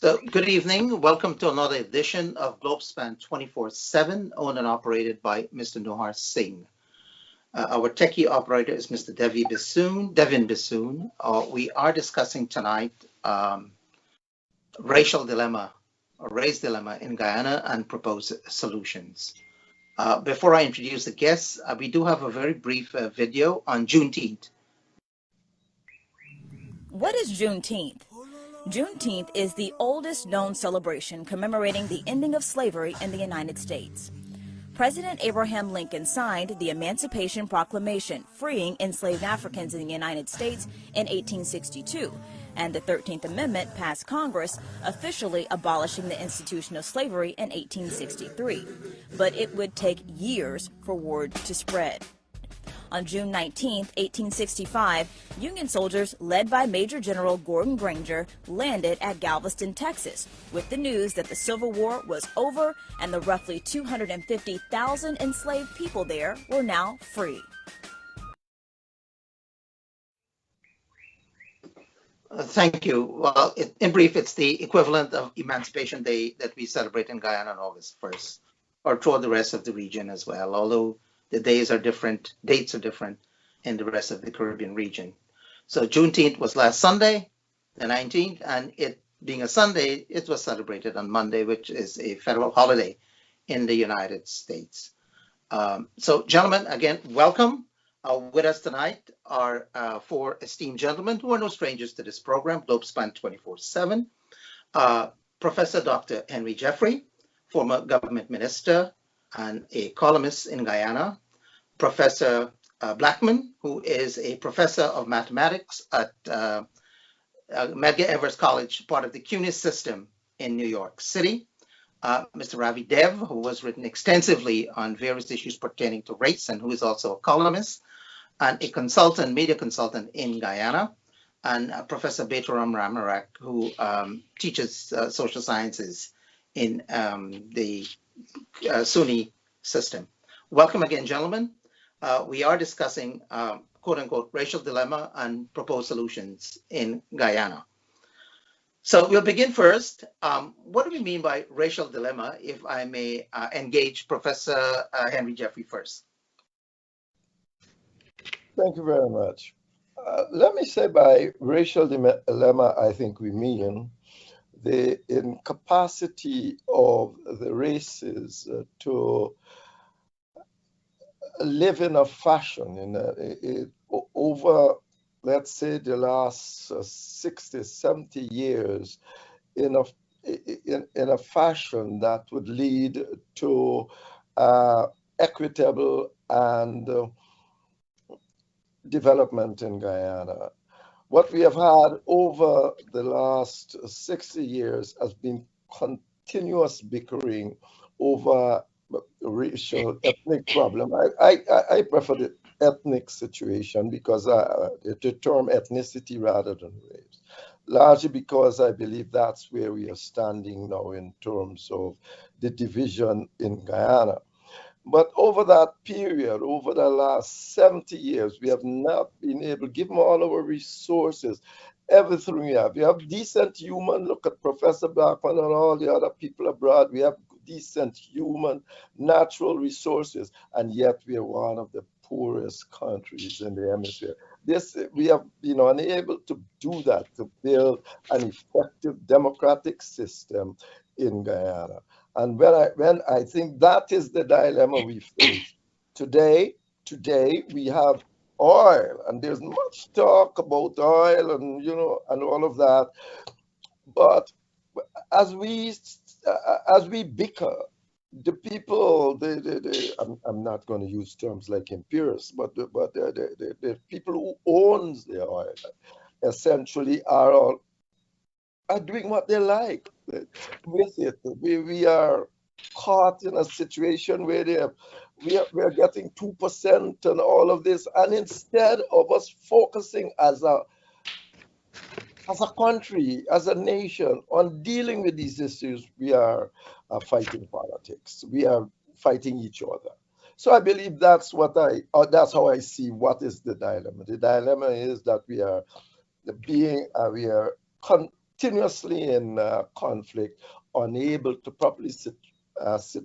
So, good evening. Welcome to another edition of Globespan 24/7, owned and operated by Mr. Nohar Singh. Our techie operator is Mr. Devin Bassoon. We are discussing tonight racial dilemma or race dilemma in Guyana and proposed solutions. Before I introduce the guests, we do have a very brief video on Juneteenth. What is Juneteenth? Juneteenth is the oldest known celebration commemorating the ending of slavery in the United States. President Abraham Lincoln signed the Emancipation Proclamation, freeing enslaved Africans in the United States in 1862, and the 13th Amendment passed Congress, officially abolishing the institution of slavery in 1863. But it would take years for word to spread. On June 19, 1865, Union soldiers led by Major General Gordon Granger landed at Galveston, Texas, with the news that the Civil War was over and the roughly 250,000 enslaved people there were now free. Thank you. Well, in brief, it's the equivalent of Emancipation Day that we celebrate in Guyana on August 1st, or throughout the rest of the region as well, although the dates are different in the rest of the Caribbean region. So Juneteenth was last Sunday, the 19th, and it being a Sunday, it was celebrated on Monday, which is a federal holiday in the United States. So gentlemen, again, welcome. With us tonight are four esteemed gentlemen who are no strangers to this program, Globespan 24/7. Professor Dr. Henry Jeffrey, former government minister and a columnist in Guyana. Professor Blackman, who is a professor of mathematics at Medgar Evers College, part of the CUNY system in New York City. Mr. Ravi Dev, who has written extensively on various issues pertaining to race and who is also a columnist and a media consultant in Guyana. And Professor Betaram Ramarak, who teaches social sciences in the SUNY system. Welcome again, gentlemen. We are discussing, quote unquote, racial dilemma and proposed solutions in Guyana. So we'll begin first. What do we mean by racial dilemma, if I may engage Professor Henry Jeffrey first? Thank you very much. Let me say by racial dilemma, I think we mean the incapacity of the races to live in a fashion over, let's say, the last 60, 70 years in a fashion that would lead to equitable and development in Guyana. What we have had over the last 60 years has been continuous bickering over racial, ethnic problem. I prefer the ethnic situation because the term ethnicity rather than race, largely because I believe that's where we are standing now in terms of the division in Guyana. But over that period, over the last 70 years, we have not been able, given all our resources, everything we have. We have decent human, look at Professor Blackman and all the other people abroad. We have decent human, natural resources, and yet we are one of the poorest countries in the hemisphere. We have been unable to do that, to build an effective democratic system in Guyana. And when I think that is the dilemma we face today. Today we have oil, and there's much talk about oil, and and all of that. But as we bicker, the people, I'm not going to use terms like imperialists, but the people who owns the oil essentially are doing what they like with it. We are caught in a situation where we are getting 2% and all of this, and instead of us focusing as a country, as a nation, on dealing with these issues, we are fighting politics. We are fighting each other. So I believe that's how I see what is the dilemma. The dilemma is that we are continuously in conflict, unable to properly sit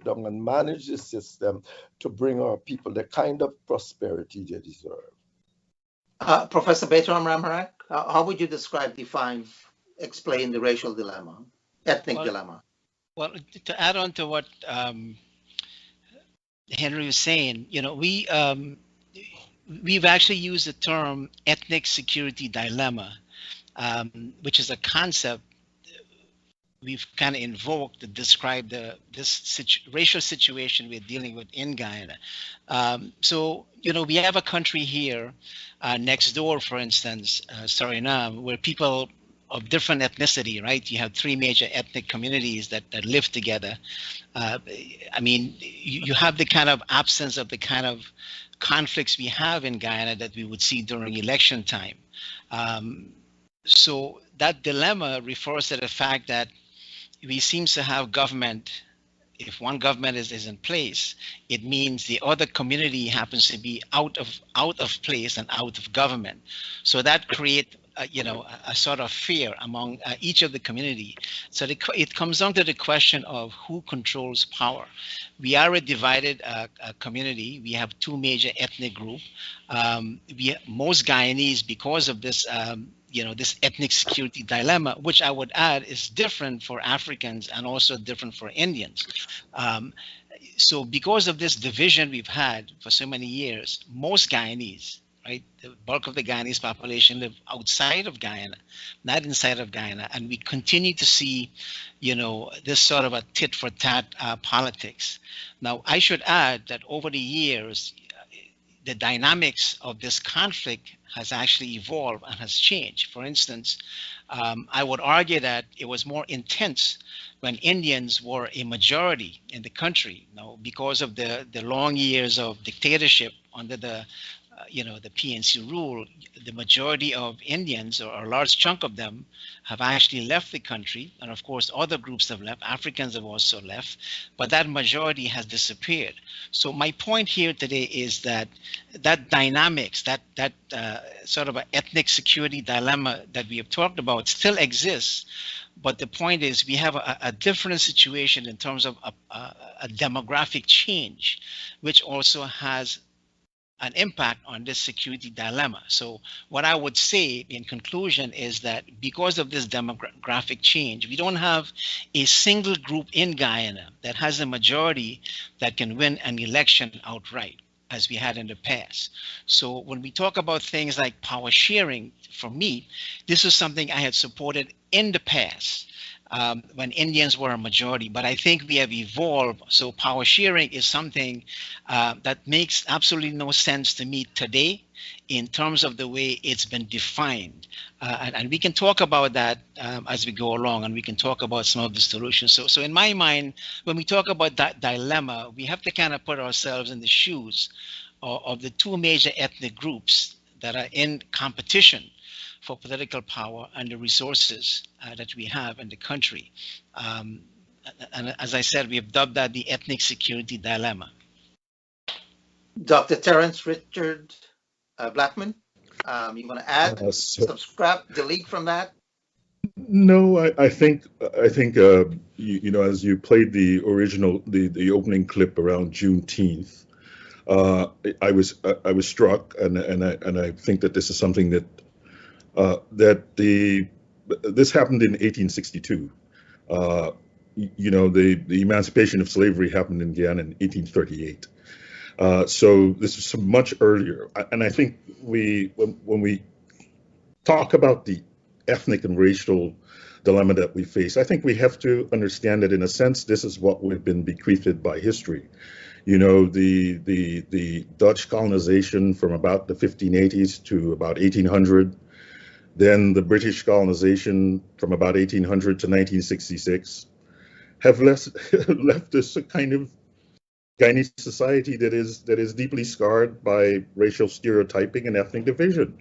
down and manage the system to bring our people the kind of prosperity they deserve. Professor Betram Ramarak, how would you describe, define, explain the racial dilemma, ethnic Well, dilemma? well, to add on to what Henry was saying, we've actually used the term ethnic security dilemma, which is a concept we've kind of invoked to describe this racial situation we're dealing with in Guyana. So, we have a country here next door, for instance, Suriname, where people of different ethnicity, right? You have three major ethnic communities that live together. I mean, you have the kind of absence of the kind of conflicts we have in Guyana that we would see during election time. So that dilemma refers to the fact that we seem to have government. If one government is in place, it means the other community happens to be out of place and out of government. So that creates a sort of fear among each of the community. So it comes down to the question of who controls power. We are a divided community. We have two major ethnic groups. Most Guyanese, because of this this ethnic security dilemma, which I would add is different for Africans and also different for Indians. So because of this division we've had for so many years, most Guyanese, right, the bulk of the Guyanese population live outside of Guyana, not inside of Guyana. And we continue to see, this sort of a tit for tat politics. Now, I should add that over the years, the dynamics of this conflict has actually evolved and has changed. For instance, I would argue that it was more intense when Indians were a majority in the country. Because of the long years of dictatorship under the PNC rule, the majority of Indians, or a large chunk of them, have actually left the country. And of course, other groups have left. Africans have also left, but that majority has disappeared. So my point here today is that dynamics, that sort of an ethnic security dilemma that we have talked about still exists. But the point is we have a different situation in terms of a demographic change, which also has an impact on this security dilemma. So what I would say in conclusion is that because of this demographic change, we don't have a single group in Guyana that has a majority that can win an election outright, as we had in the past. So when we talk about things like power sharing, for me, this is something I had supported in the past. When Indians were a majority, but I think we have evolved. So power sharing is something that makes absolutely no sense to me today in terms of the way it's been defined. And we can talk about that as we go along, and we can talk about some of the solutions. So in my mind, when we talk about that dilemma, we have to kind of put ourselves in the shoes of the two major ethnic groups that are in competition for political power and the resources that we have in the country. And as I said, we have dubbed that the ethnic security dilemma. Dr. Terence Richard Blackman, you want to add, subscribe, delete from that? No, I think as you played the original, the opening clip around Juneteenth, I was struck, and I think that this is something that this happened in 1862. The emancipation of slavery happened in Guyana in 1838. So this is much earlier. And I think when we talk about the ethnic and racial dilemma that we face, I think we have to understand that in a sense, this is what we've been bequeathed by history. The Dutch colonization from about the 1580s to about 1800. Then the British colonization from about 1800 to 1966 have left us a kind of Guyanese society that is deeply scarred by racial stereotyping and ethnic division.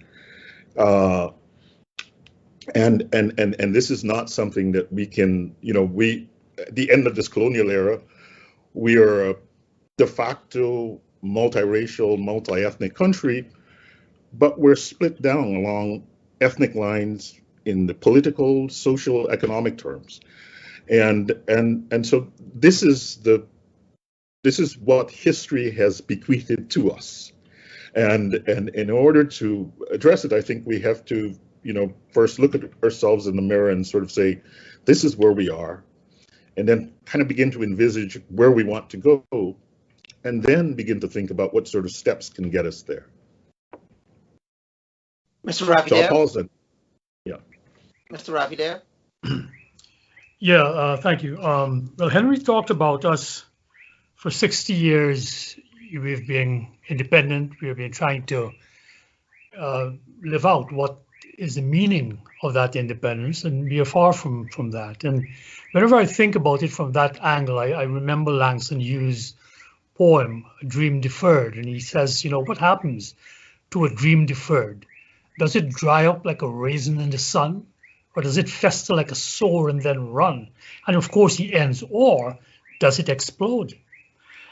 And this is not something that we can, at the end of this colonial era, we are a de facto multiracial, multi-ethnic country, but we're split down along ethnic lines in the political, social, economic terms. And so this is what history has bequeathed to us. And in order to address it, I think we have to, first look at ourselves in the mirror and sort of say, this is where we are, and then kind of begin to envisage where we want to go, and then begin to think about what sort of steps can get us there. Mr. Ravi So I'll there? pause then. Yeah. Mr. Ravi there? Yeah, thank you. Well, Henry talked about us for 60 years. We've been independent. We've been trying to live out what is the meaning of that independence, and we are far from that. And whenever I think about it from that angle, I remember Langston Hughes' poem, A Dream Deferred, and he says, what happens to a dream deferred? Does it dry up like a raisin in the sun? Or does it fester like a sore and then run? And of course he ends, or does it explode?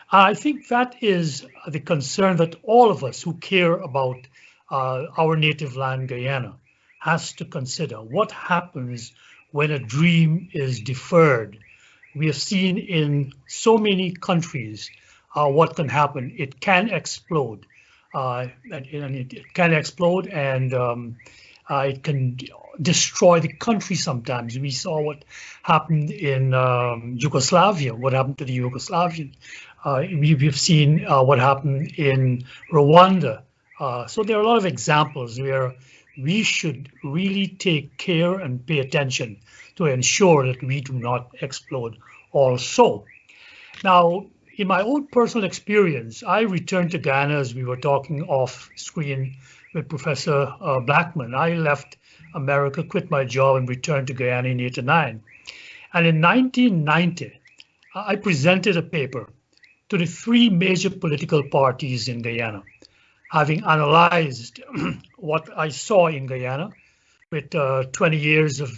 I think that is the concern that all of us who care about our native land, Guyana, has to consider. What happens when a dream is deferred? We have seen in so many countries what can happen. It can explode. It can explode, and it can destroy the country sometimes. We saw what happened in Yugoslavia, what happened to the Yugoslavian. We've seen what happened in Rwanda. So there are a lot of examples where we should really take care and pay attention to ensure that we do not explode also. Now, in my own personal experience, I returned to Guyana, as we were talking off screen with Professor Blackman. I left America, quit my job, and returned to Guyana in '89. And in 1990, I presented a paper to the three major political parties in Guyana, having analyzed what I saw in Guyana with 20 years of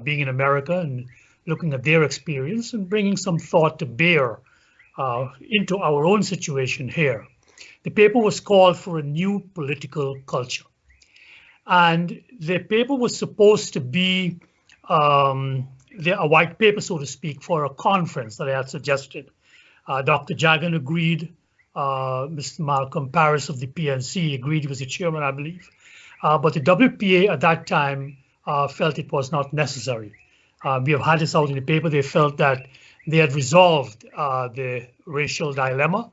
being in America and looking at their experience and bringing some thought to bear into our own situation here. The paper was called For a New Political Culture. And the paper was supposed to be a white paper, so to speak, for a conference that I had suggested. Dr. Jagan agreed. Mr. Malcolm Paris of the PNC agreed. He was the chairman, I believe. But the WPA at that time felt it was not necessary. We have had this out in the paper. They felt that they had resolved the racial dilemma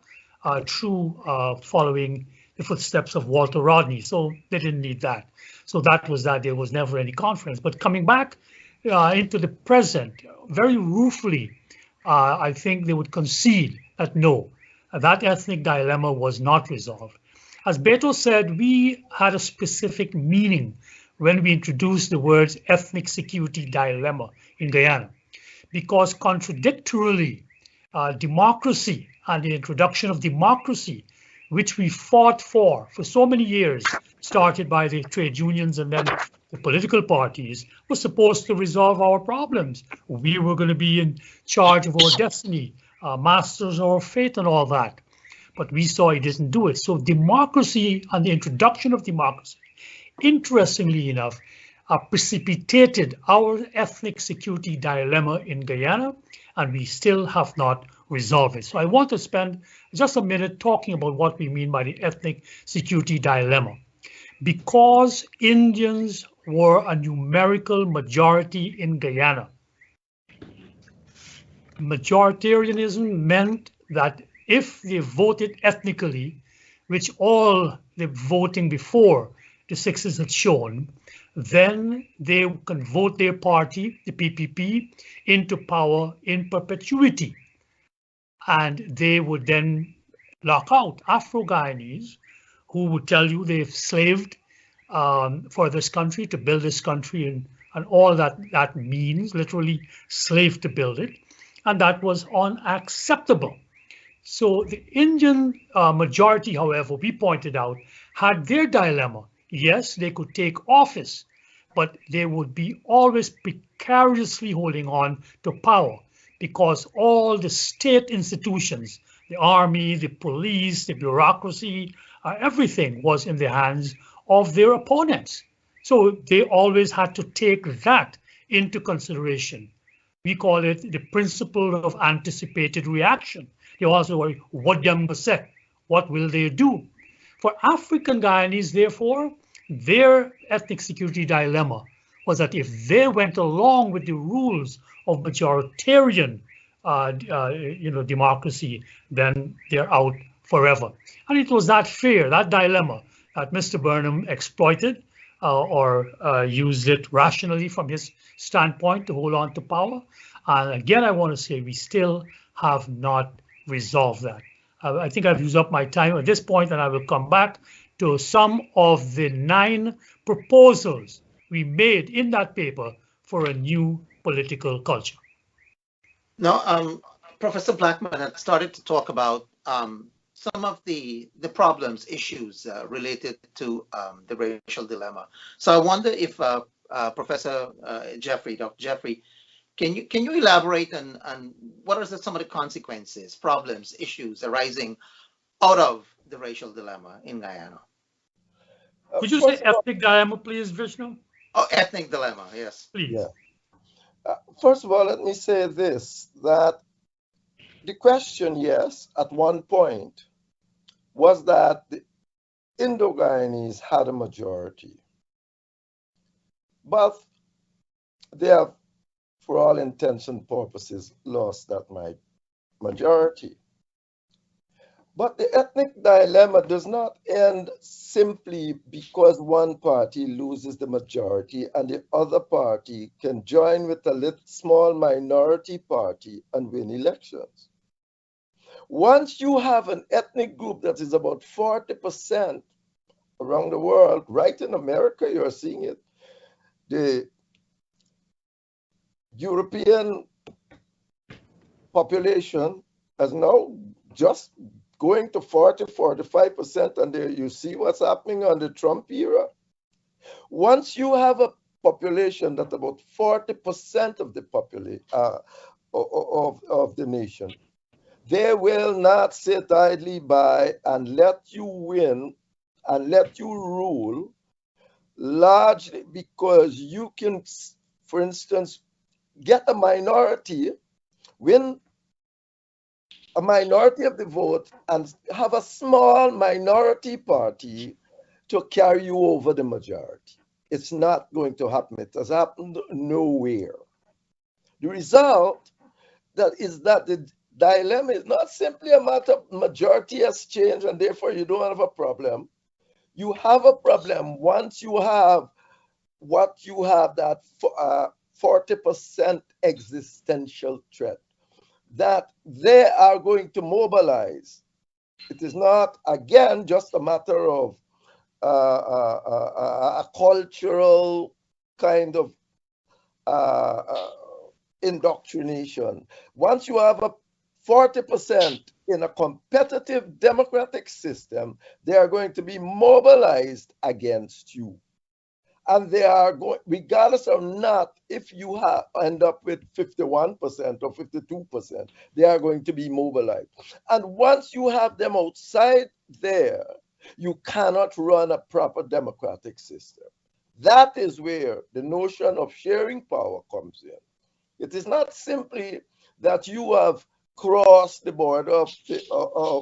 through following the footsteps of Walter Rodney. So they didn't need that. So that was that. There was never any conference. But coming back into the present, very ruefully, I think they would concede that no, that ethnic dilemma was not resolved. As Beto said, we had a specific meaning when we introduced the words ethnic security dilemma in Guyana, because contradictorily, democracy and the introduction of democracy, which we fought for so many years, started by the trade unions and then the political parties, was supposed to resolve our problems. We were going to be in charge of our destiny, masters of our fate and all that. But we saw it didn't do it. So democracy and the introduction of democracy, interestingly enough, precipitated our ethnic security dilemma in Guyana, and we still have not resolved it. So I want to spend just a minute talking about what we mean by the ethnic security dilemma. Because Indians were a numerical majority in Guyana, majoritarianism meant that if they voted ethnically, which all the voting before the 60s had shown, then they can vote their party, the PPP, into power in perpetuity. And they would then lock out Afro-Guyanese, who would tell you they've slaved for this country, to build this country, and all that means, literally slave to build it. And that was unacceptable. So the Indian majority, however, we pointed out, had their dilemma. Yes, they could take office, but they would be always precariously holding on to power, because all the state institutions, the army, the police, the bureaucracy, everything was in the hands of their opponents. So they always had to take that into consideration. We call it the principle of anticipated reaction. They also worry, what them say? What will they do? For African Guyanese, therefore, their ethnic security dilemma was that if they went along with the rules of majoritarian democracy, then they're out forever. And it was that fear, that dilemma, that Mr. Burnham exploited or used it rationally from his standpoint to hold on to power. And again, I want to say we still have not resolved that. I think I've used up my time at this point, and I will come back to some of the 9 proposals we made in that paper for a new political culture. Now, Professor Blackman had started to talk about some of the problems, issues related to the racial dilemma. So I wonder if Professor Dr. Jeffrey, can you elaborate on what are some of the consequences, problems, issues arising out of the racial dilemma in Guyana? Could you say ethnic dilemma, please, Vishnu? Oh, ethnic dilemma, yes. Please. Yeah. First of all, let me say this, that the question, yes, at one point, was that the Indo-Guyanese had a majority. But they have, for all intents and purposes, lost that majority. But the ethnic dilemma does not end simply because one party loses the majority and the other party can join with a little small minority party and win elections. Once you have an ethnic group that is about 40% around the world, right in America, you're seeing it. The European population is now just going to 40-45%, and there you see what's happening on the Trump era. Once you have a population that's about 40% of the population of the nation, they will not sit idly by and let you win and let you rule, largely because you can, for instance, get a minority, win a minority of the vote, and have a small minority party to carry you over the majority. It's not going to happen. It has happened nowhere. The result is that the dilemma is not simply a matter of majority has changed and therefore you don't have a problem. You have a problem once you have what you have, that 40% existential threat, that they are going to mobilize. It is not, again, just a matter of a cultural kind of indoctrination. Once you have a 40% in a competitive democratic system, they are going to be mobilized against you. And they are going, regardless of not, if you end up with 51% or 52%, they are going to be mobilized. And once you have them outside there, you cannot run a proper democratic system. That is where the notion of sharing power comes in. It is not simply that you have crossed the border of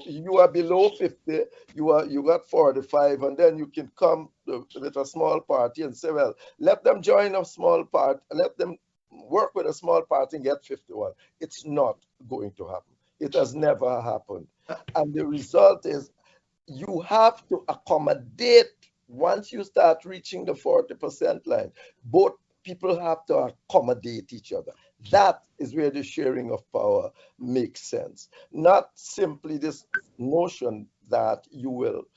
you are below 50, you got 45, and then you can come with a small party and say, well, let them join a small party, let them work with a small party and get 51. It's not going to happen. It has never happened. And the result is you have to accommodate, once you start reaching the 40% line, both people have to accommodate each other. That is where the sharing of power makes sense. Not simply this notion that you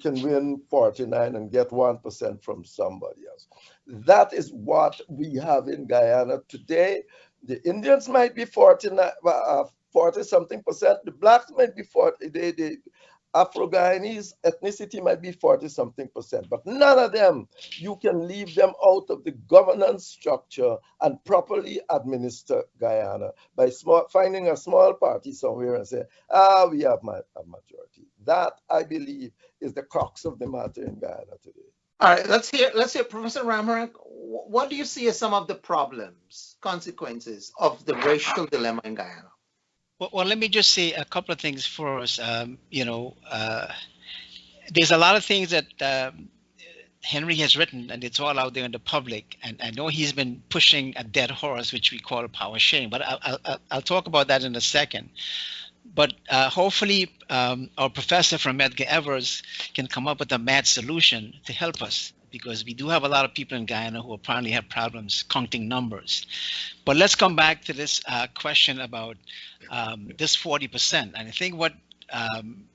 can win 49 and get 1% from somebody else. That is what we have in Guyana today. The Indians might be 40-something percent. The blacks might be 40. The Afro-Guyanese ethnicity might be 40-something percent, but none of them, you can leave them out of the governance structure and properly administer Guyana by finding a small party somewhere and say, we have a majority. That, I believe, is the crux of the matter in Guyana today. All right, let's hear Professor Ramharak. What do you see as some of the problems, consequences of the racial dilemma in Guyana? Well, let me just say a couple of things first. There's a lot of things that Henry has written, and it's all out there in the public. And I know he's been pushing a dead horse, which we call power sharing. But I'll talk about that in a second. But hopefully, our professor from Edgar Evers can come up with a mad solution to help us, because we do have a lot of people in Guyana who apparently have problems counting numbers. But let's come back to this question about this 40%. And I think what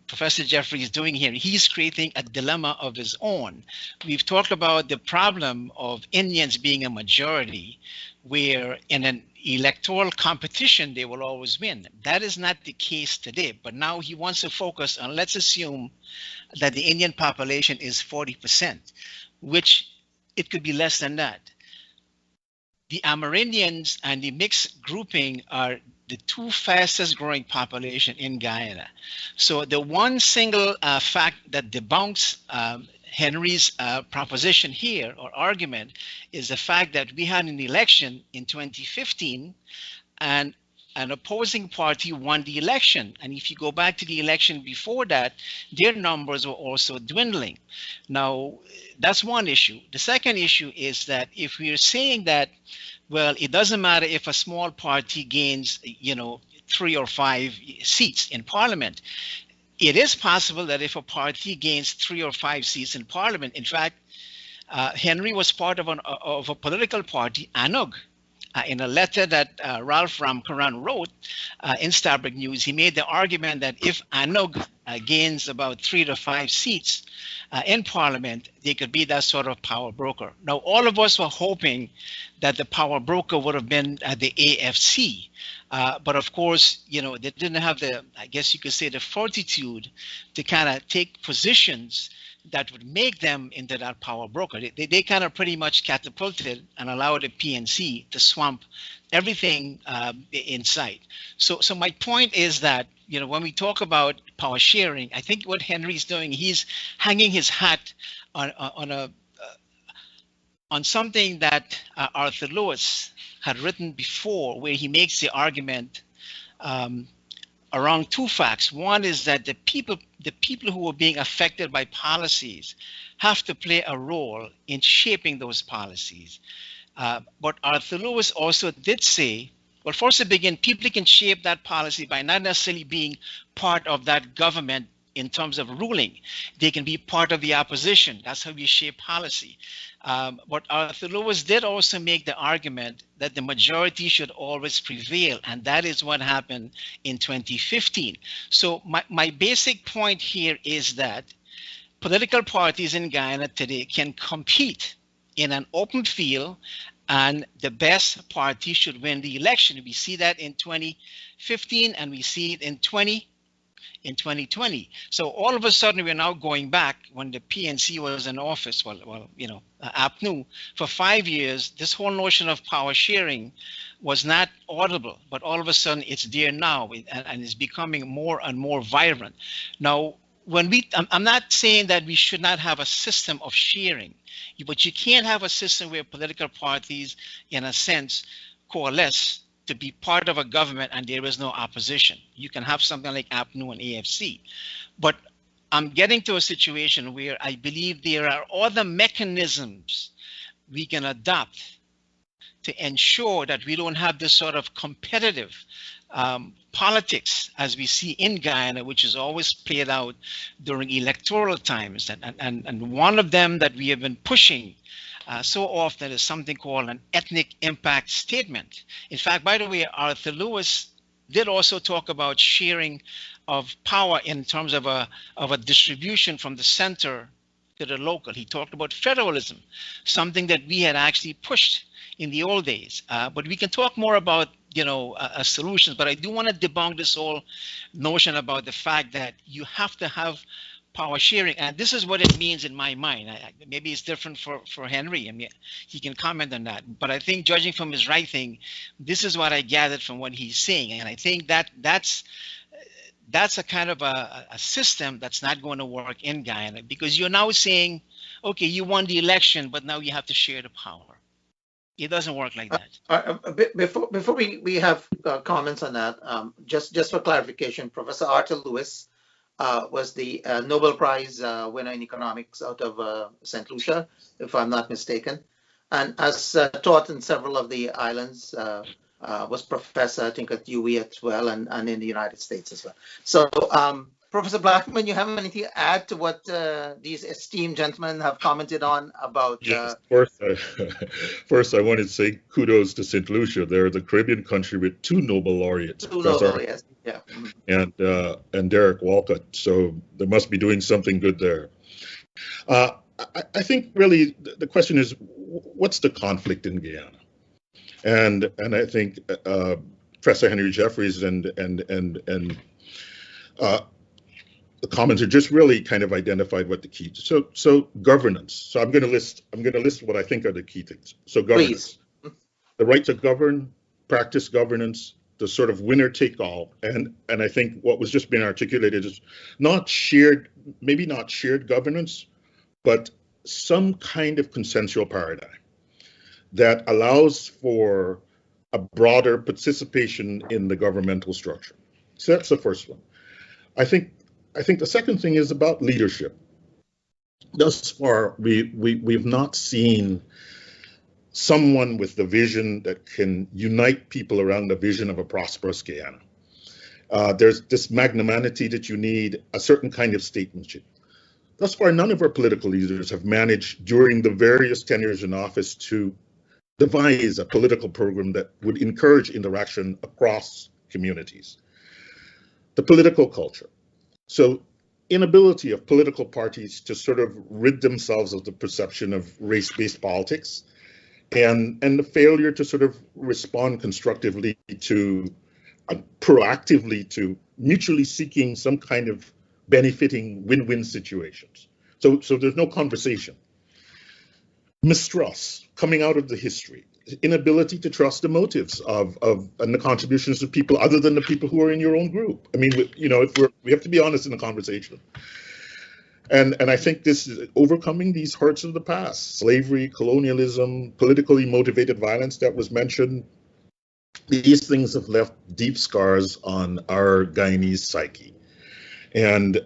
Professor Jeffrey is doing here, he's creating a dilemma of his own. We've talked about the problem of Indians being a majority, where in an electoral competition, they will always win. That is not the case today. But now he wants to focus on, let's assume that the Indian population is 40%, which it could be less than that. The Amerindians and the mixed grouping are the two fastest growing population in Guyana. So the one single fact that debunks Henry's proposition here, or argument, is the fact that we had an election in 2015 and an opposing party won the election. And if you go back to the election before that, their numbers were also dwindling. Now, that's one issue. The second issue is that if we are saying that, well, it doesn't matter if a small party gains, 3 or 5 seats in parliament. It is possible that if a party gains 3 or 5 seats in parliament, in fact, Henry was part of a political party, ANUG. In a letter that Ralph Ramkaran wrote in Starbuck News, he made the argument that if ANUG gains about 3 to 5 seats in parliament, they could be that sort of power broker. Now, all of us were hoping that the power broker would have been the AFC. But of course, they didn't have the, I guess you could say, the fortitude to kind of take positions that would make them into that power broker. They kind of pretty much catapulted and allowed the PNC to swamp everything in sight. So my point is that, when we talk about power sharing, I think what Henry's doing, he's hanging his hat on something that Arthur Lewis had written before, where he makes the argument around two facts. One is that the people who are being affected by policies have to play a role in shaping those policies. But Arthur Lewis also did say, well, first to begin, people can shape that policy by not necessarily being part of that government in terms of ruling. They can be part of the opposition. That's how we shape policy. But Arthur Lewis did also make the argument that the majority should always prevail, and that is what happened in 2015. So my basic point here is that political parties in Guyana today can compete in an open field, and the best party should win the election. We see that in 2015, and we see it in 2020. So all of a sudden, we're now going back when the PNC was in office, APNU, for 5 years. This whole notion of power sharing was not audible, but all of a sudden it's there now, and it's becoming more and more vibrant. Now, I'm not saying that we should not have a system of sharing, but you can't have a system where political parties, in a sense, coalesce to be part of a government and there is no opposition. You can have something like APNU and AFC. But I'm getting to a situation where I believe there are other mechanisms we can adopt to ensure that we don't have this sort of competitive politics as we see in Guyana, which is always played out during electoral times. And one of them that we have been pushing so often is something called an ethnic impact statement. In fact, by the way, Arthur Lewis did also talk about sharing of power in terms of a distribution from the center to the local. He talked about federalism, something that we had actually pushed in the old days. But we can talk more about solutions. But I do want to debunk this whole notion about the fact that you have to have power sharing, and this is what it means in my mind. Maybe it's different for Henry. I mean, he can comment on that. But I think, judging from his writing, this is what I gathered from what he's saying, and I think that's a kind of a system that's not going to work in Guyana, because you're now saying, okay, you won the election, but now you have to share the power. It doesn't work like that. Before we have comments on that, just for clarification, Professor Arthur Lewis was the Nobel Prize winner in economics out of St. Lucia, if I'm not mistaken, and has taught in several of the islands. Was professor, I think, at UWI as well, and in the United States as well. So, Professor Blackman, you have anything to add to what these esteemed gentlemen have commented on about? Yes, first I wanted to say kudos to St. Lucia. They're the Caribbean country with two Nobel laureates, Professor Yes, yeah, and Derek Walcott. So they must be doing something good there. I think really the question is, what's the conflict in Guyana? And I think Professor Henry Jeffries and the commenter just really kind of identified what the key. So governance. So I'm going to list what I think are the key things. So governance, please. The right to govern, practice governance, the sort of winner take all, and I think what was just being articulated is maybe not shared governance, but some kind of consensual paradigm that allows for a broader participation in the governmental structure. So that's the first one. I think the second thing is about leadership. Thus far, we've not seen someone with the vision that can unite people around the vision of a prosperous Guyana. There's this magnanimity that you need, a certain kind of statesmanship. Thus far, none of our political leaders have managed during the various tenures in office to devise a political program that would encourage interaction across communities. The political culture. So inability of political parties to sort of rid themselves of the perception of race-based politics, and the failure to sort of respond constructively to, proactively to mutually seeking some kind of benefiting win-win situations. So there's no conversation. Mistrust coming out of the history, inability to trust the motives of and the contributions of people other than the people who are in your own group. I mean, if we have to be honest in the conversation. And I think this is overcoming these hurts of the past, slavery, colonialism, politically motivated violence that was mentioned. These things have left deep scars on our Guyanese psyche. And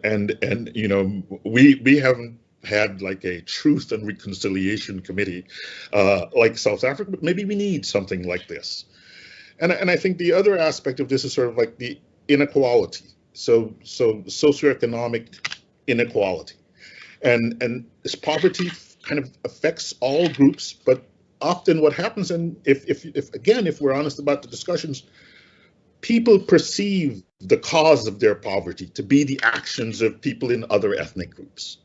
we haven't had like a truth and reconciliation committee like South Africa, but maybe we need something like this. And I think the other aspect of this is sort of like the inequality. So socioeconomic inequality. And this poverty kind of affects all groups, but often what happens, and if we're honest about the discussions, people perceive the cause of their poverty to be the actions of people in other ethnic groups.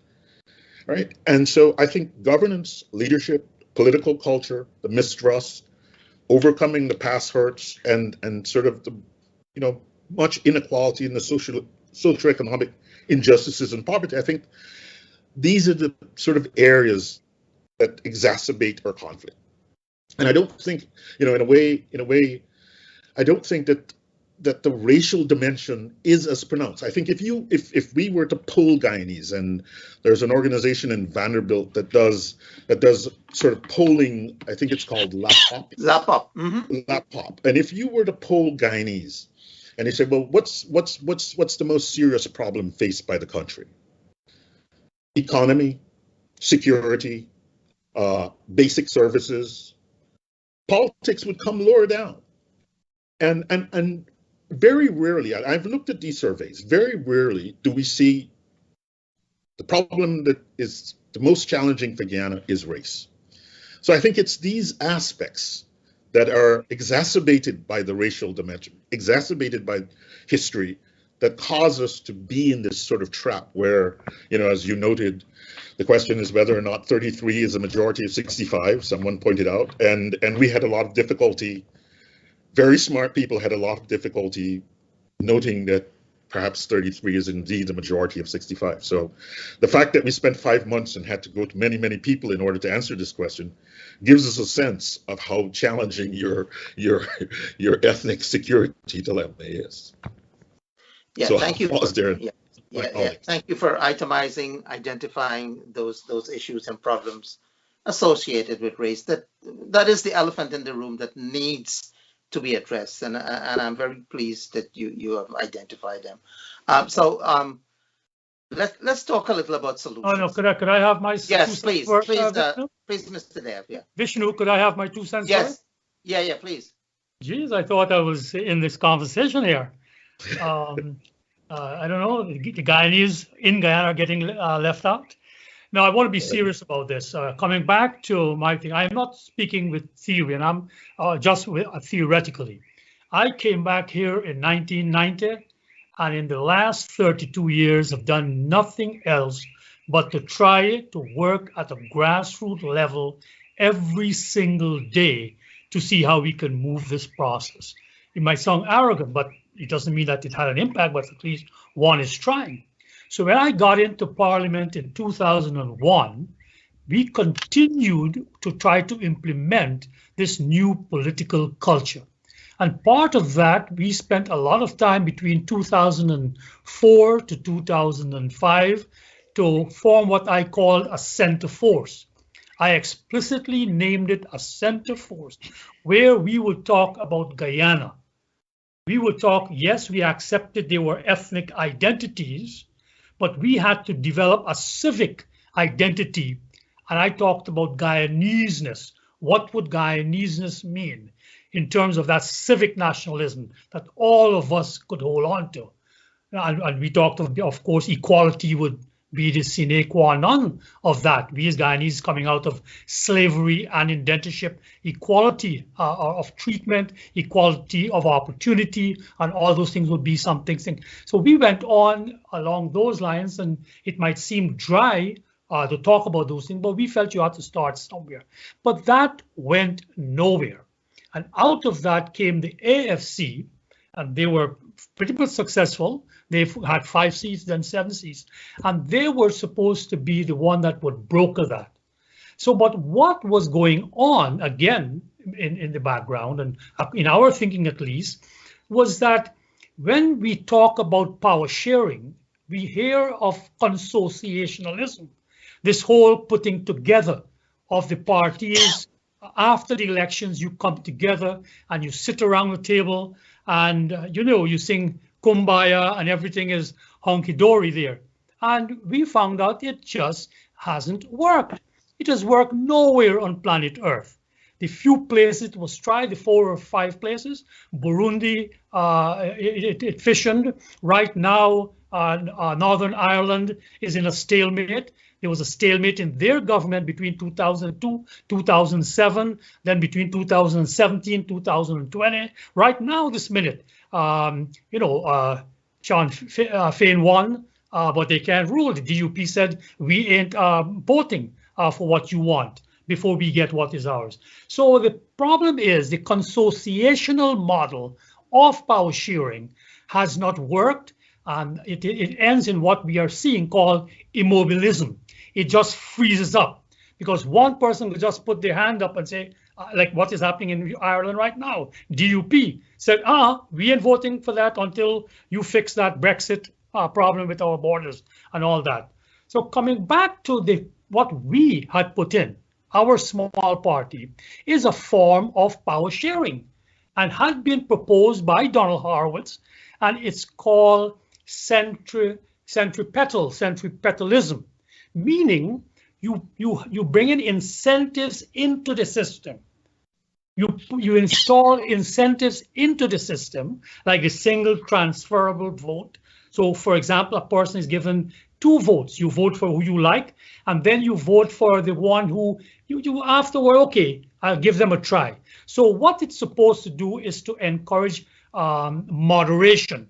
Right. And so I think governance, leadership, political culture, the mistrust, overcoming the past hurts, and sort of the, much inequality in the socioeconomic injustices and poverty. I think these are the sort of areas that exacerbate our conflict. And I don't think, in a way, I don't think that the racial dimension is as pronounced. I think if we were to poll Guyanese, and there's an organization in Vanderbilt that does sort of polling, I think it's called LAPOP. LAPOP. And if you were to poll Guyanese, and they say, well, what's the most serious problem faced by the country? Economy, security, basic services. Politics would come lower down. And very rarely, I've looked at these surveys, very rarely do we see the problem that is the most challenging for Guyana is race. So I think it's these aspects that are exacerbated by the racial dimension, exacerbated by history, that cause us to be in this sort of trap where, as you noted, the question is whether or not 33 is a majority of 65, someone pointed out, and we had a lot of difficulty. Very smart people had a lot of difficulty noting that perhaps 33 is indeed the majority of 65. So the fact that we spent 5 months and had to go to many, many people in order to answer this question gives us a sense of how challenging your ethnic security dilemma is. Yeah, so thank you. I'll pause there. Yeah. my Yeah, yeah. colleagues. Thank you for itemizing, identifying those issues and problems associated with race. That is the elephant in the room that needs to be addressed, and I'm very pleased that you have identified them. Let's talk a little about Oh, no, solutions. could I have my two Yes, cents please, first, please, Vishnu? please, Mr. Dev. Yeah. Vishnu, could I have my 2 cents first? Yes. Yeah, yeah, please. Geez, I thought I was in this conversation here. I don't know, the Guyanese in Guyana are getting left out. Now, I want to be serious about this. Coming back to my thing, I'm not speaking with theory, and I'm just theoretically. I came back here in 1990, and in the last 32 years, have done nothing else but to try to work at a grassroots level every single day to see how we can move this process. It might sound arrogant, but it doesn't mean that it had an impact, but at least one is trying. So when I got into Parliament in 2001, we continued to try to implement this new political culture. And part of that, we spent a lot of time between 2004 to 2005 to form what I called a center force. I explicitly named it a center force, where we would talk about Guyana. We would talk, yes, we accepted there were ethnic identities, but we had to develop a civic identity. And I talked about Guyaneseness. What would Guyaneseness mean in terms of that civic nationalism that all of us could hold on to? And we talked of course, equality would be the sine qua non of that. We as Guyanese coming out of slavery and indentureship, equality of treatment, equality of opportunity, and all those things would be something. So we went on along those lines, and it might seem dry to talk about those things, but we felt you had to start somewhere. But that went nowhere. And out of that came the AFC, and they were pretty much successful. They had 5 seats, then 7 seats, and they were supposed to be the one that would broker that. So, but what was going on, again, in the background, and in our thinking at least, was that when we talk about power sharing, we hear of consociationalism, this whole putting together of the parties. After the elections, you come together and you sit around the table and, you sing Kumbaya and everything is honky-dory there. And we found out it just hasn't worked. It has worked nowhere on planet Earth. The few places it was tried, the 4 or 5 places, Burundi, it fissioned. Right now, Northern Ireland is in a stalemate. There was a stalemate in their government between 2002, 2007, then between 2017, 2020. Right now, this minute, Sean Fein won, but they can't rule. The DUP said, we ain't voting for what you want before we get what is ours. So the problem is the consociational model of power sharing has not worked, and it ends in what we are seeing called immobilism. It just freezes up because one person will just put their hand up and say, like what is happening in Ireland right now. DUP said, we ain't voting for that until you fix that Brexit problem with our borders and all that. So coming back to what we had put in, our small party is a form of power sharing and had been proposed by Donald Horowitz, and it's called centripetalism, meaning you bring in incentives into the system. You install incentives into the system, like a single transferable vote. So, for example, a person is given 2 votes. You vote for who you like, and then you vote for the one who you afterward, okay, I'll give them a try. So what it's supposed to do is to encourage moderation,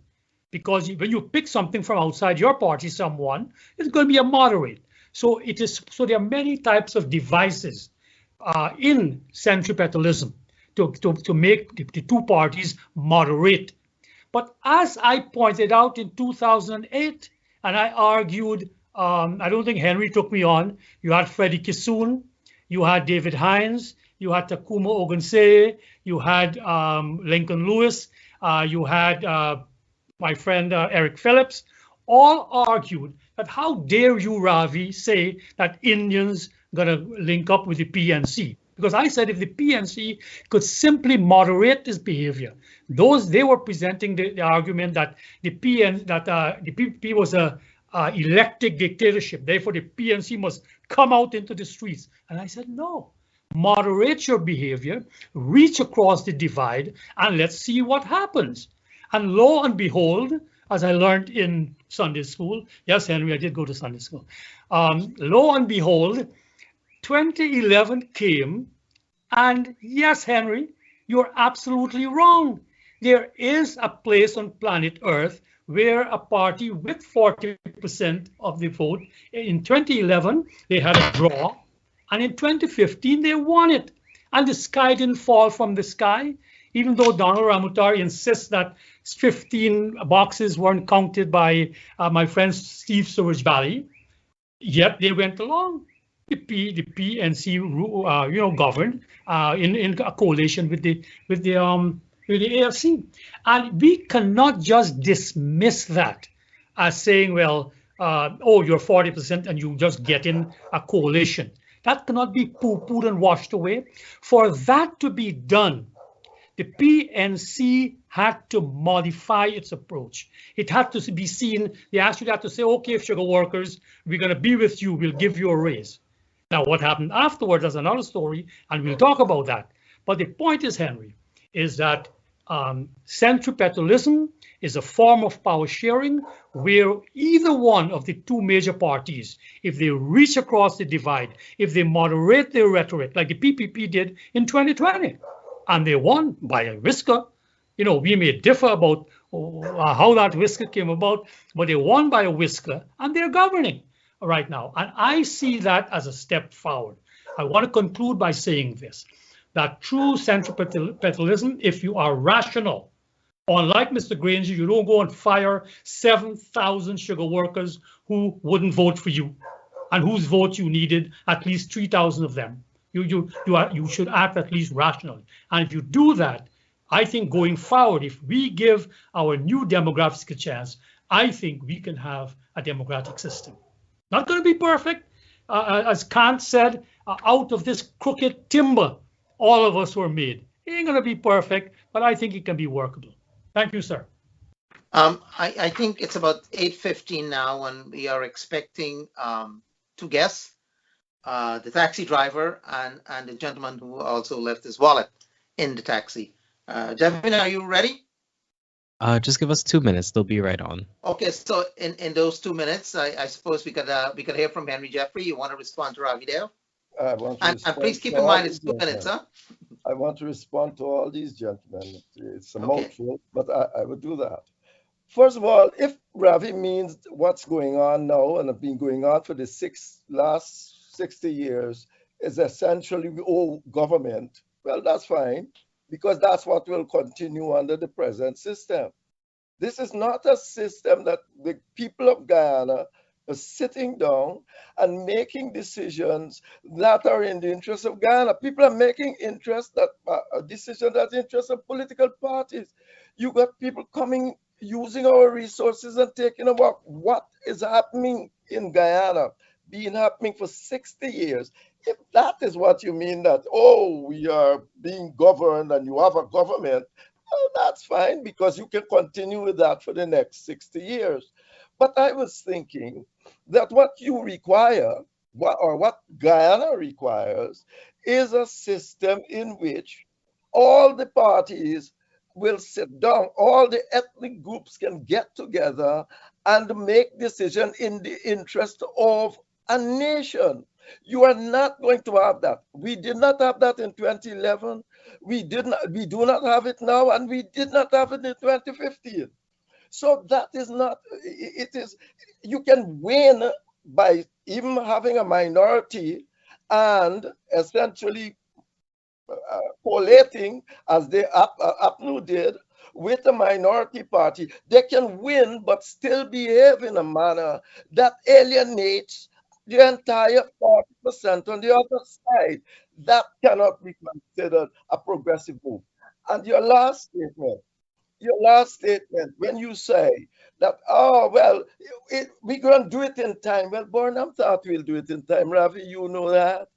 because when you pick something from outside your party, someone, it's going to be a moderate. So there are many types of devices in centripetalism to make the 2 parties moderate. But as I pointed out in 2008, and I argued, I don't think Henry took me on, you had Freddie Kissoon, you had David Hines, you had Takuma Ogunseye, you had Lincoln Lewis, you had my friend Eric Phillips. all argued that how dare you, Ravi, say that Indians gonna link up with the PNC? Because I said if the PNC could simply moderate this behavior, they were presenting the argument that the PPP was a elected dictatorship. Therefore, the PNC must come out into the streets. And I said, no, moderate your behavior, reach across the divide, and let's see what happens. And lo and behold, as I learned in Sunday school, yes, Henry, I did go to Sunday school. Lo and behold, 2011 came, and yes, Henry, you're absolutely wrong. There is a place on planet Earth where a party with 40% of the vote, in 2011, they had a draw, and in 2015, they won it. And the sky didn't fall from the sky, even though Donald Ramutar insists that 15 boxes weren't counted by my friend Steve Surajbali, yet they went along. The PNC, governed in a coalition with the AFC, and we cannot just dismiss that as saying, well, oh, you're 40% and you just get in a coalition. That cannot be poo-pooed and washed away. For that to be done, the PNC had to modify its approach. It had to be seen. They actually had to say, okay, sugar workers, we're going to be with you. We'll give you a raise. Now, what happened afterwards is another story, and we'll talk about that. But the point is, Henry, is that centripetalism is a form of power sharing where either one of the two major parties, if they reach across the divide, if they moderate their rhetoric, like the PPP did in 2020, and they won by a whisker. We may differ about how that whisker came about, but they won by a whisker, and they're governing right now. And I see that as a step forward. I want to conclude by saying this, that true centripetalism, if you are rational, unlike Mr. Granger, you don't go and fire 7,000 sugar workers who wouldn't vote for you and whose vote you needed at least 3,000 of them. You should act at least rationally. And if you do that, I think going forward, if we give our new demographics a chance, I think we can have a democratic system. Not going to be perfect. As Kant said, out of this crooked timber, all of us were made. It ain't going to be perfect, but I think it can be workable. Thank you, sir. I think it's about 8:15 now, and we are expecting two guests, the taxi driver and the gentleman who also left his wallet in the taxi. Devin, are you ready? Just give us 2 minutes. They'll be right on. Okay, so in those 2 minutes, I suppose we could hear from Henry Jeffrey. You want to respond to Ravi Dale? And please keep in mind it's 2 minutes, huh? I want to respond to all these gentlemen. It's a mouthful, but I would do that. First of all, if Ravi means what's going on now and have been going on for the last 60 years is essentially government, well, that's fine, because that's what will continue under the present system. This is not a system that the people of Guyana are sitting down and making decisions that are in the interest of Guyana. People are making decisions that interest of political parties. You got people coming, using our resources and taking about what is happening in Guyana, been happening for 60 years. If that is what you mean, that, we are being governed and you have a government, well, that's fine, because you can continue with that for the next 60 years. But I was thinking that what you require, what Guyana requires, is a system in which all the parties will sit down, all the ethnic groups can get together and make decisions in the interest of a nation. You are not going to have that. We did not have that in 2011. We do not have it now, and we did not have it in 2015. So that is not, you can win by even having a minority and essentially collating, as the APNU did, with a minority party. They can win, but still behave in a manner that alienates the entire 40% on the other side. That cannot be considered a progressive move. And your last statement, your last statement, when you say that, oh, well, we're going to do it in time. Well, Burnham thought we'll do it in time. Ravi, you know that.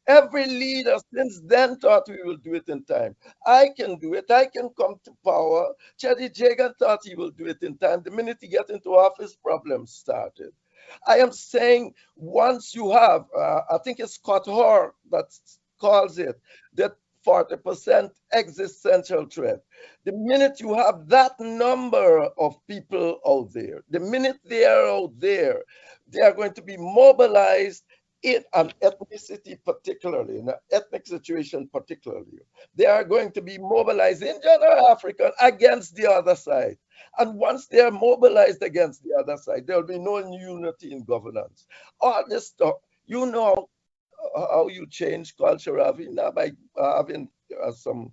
Every leader since then thought we will do it in time. I can do it. I can come to power. Chadi Jagan thought he will do it in time. The minute he got into office, problems started. I am saying once you have, I think it's Scott Hoare that calls it, that 40% existential threat. The minute you have that number of people out there, the minute they are out there, they are going to be mobilized in an ethnicity particularly, in an ethnic situation particularly. They are going to be mobilized in general African against the other side. And once they are mobilized against the other side, there will be no unity in governance. All this stuff, you know how you change culture, Ravi, now by having some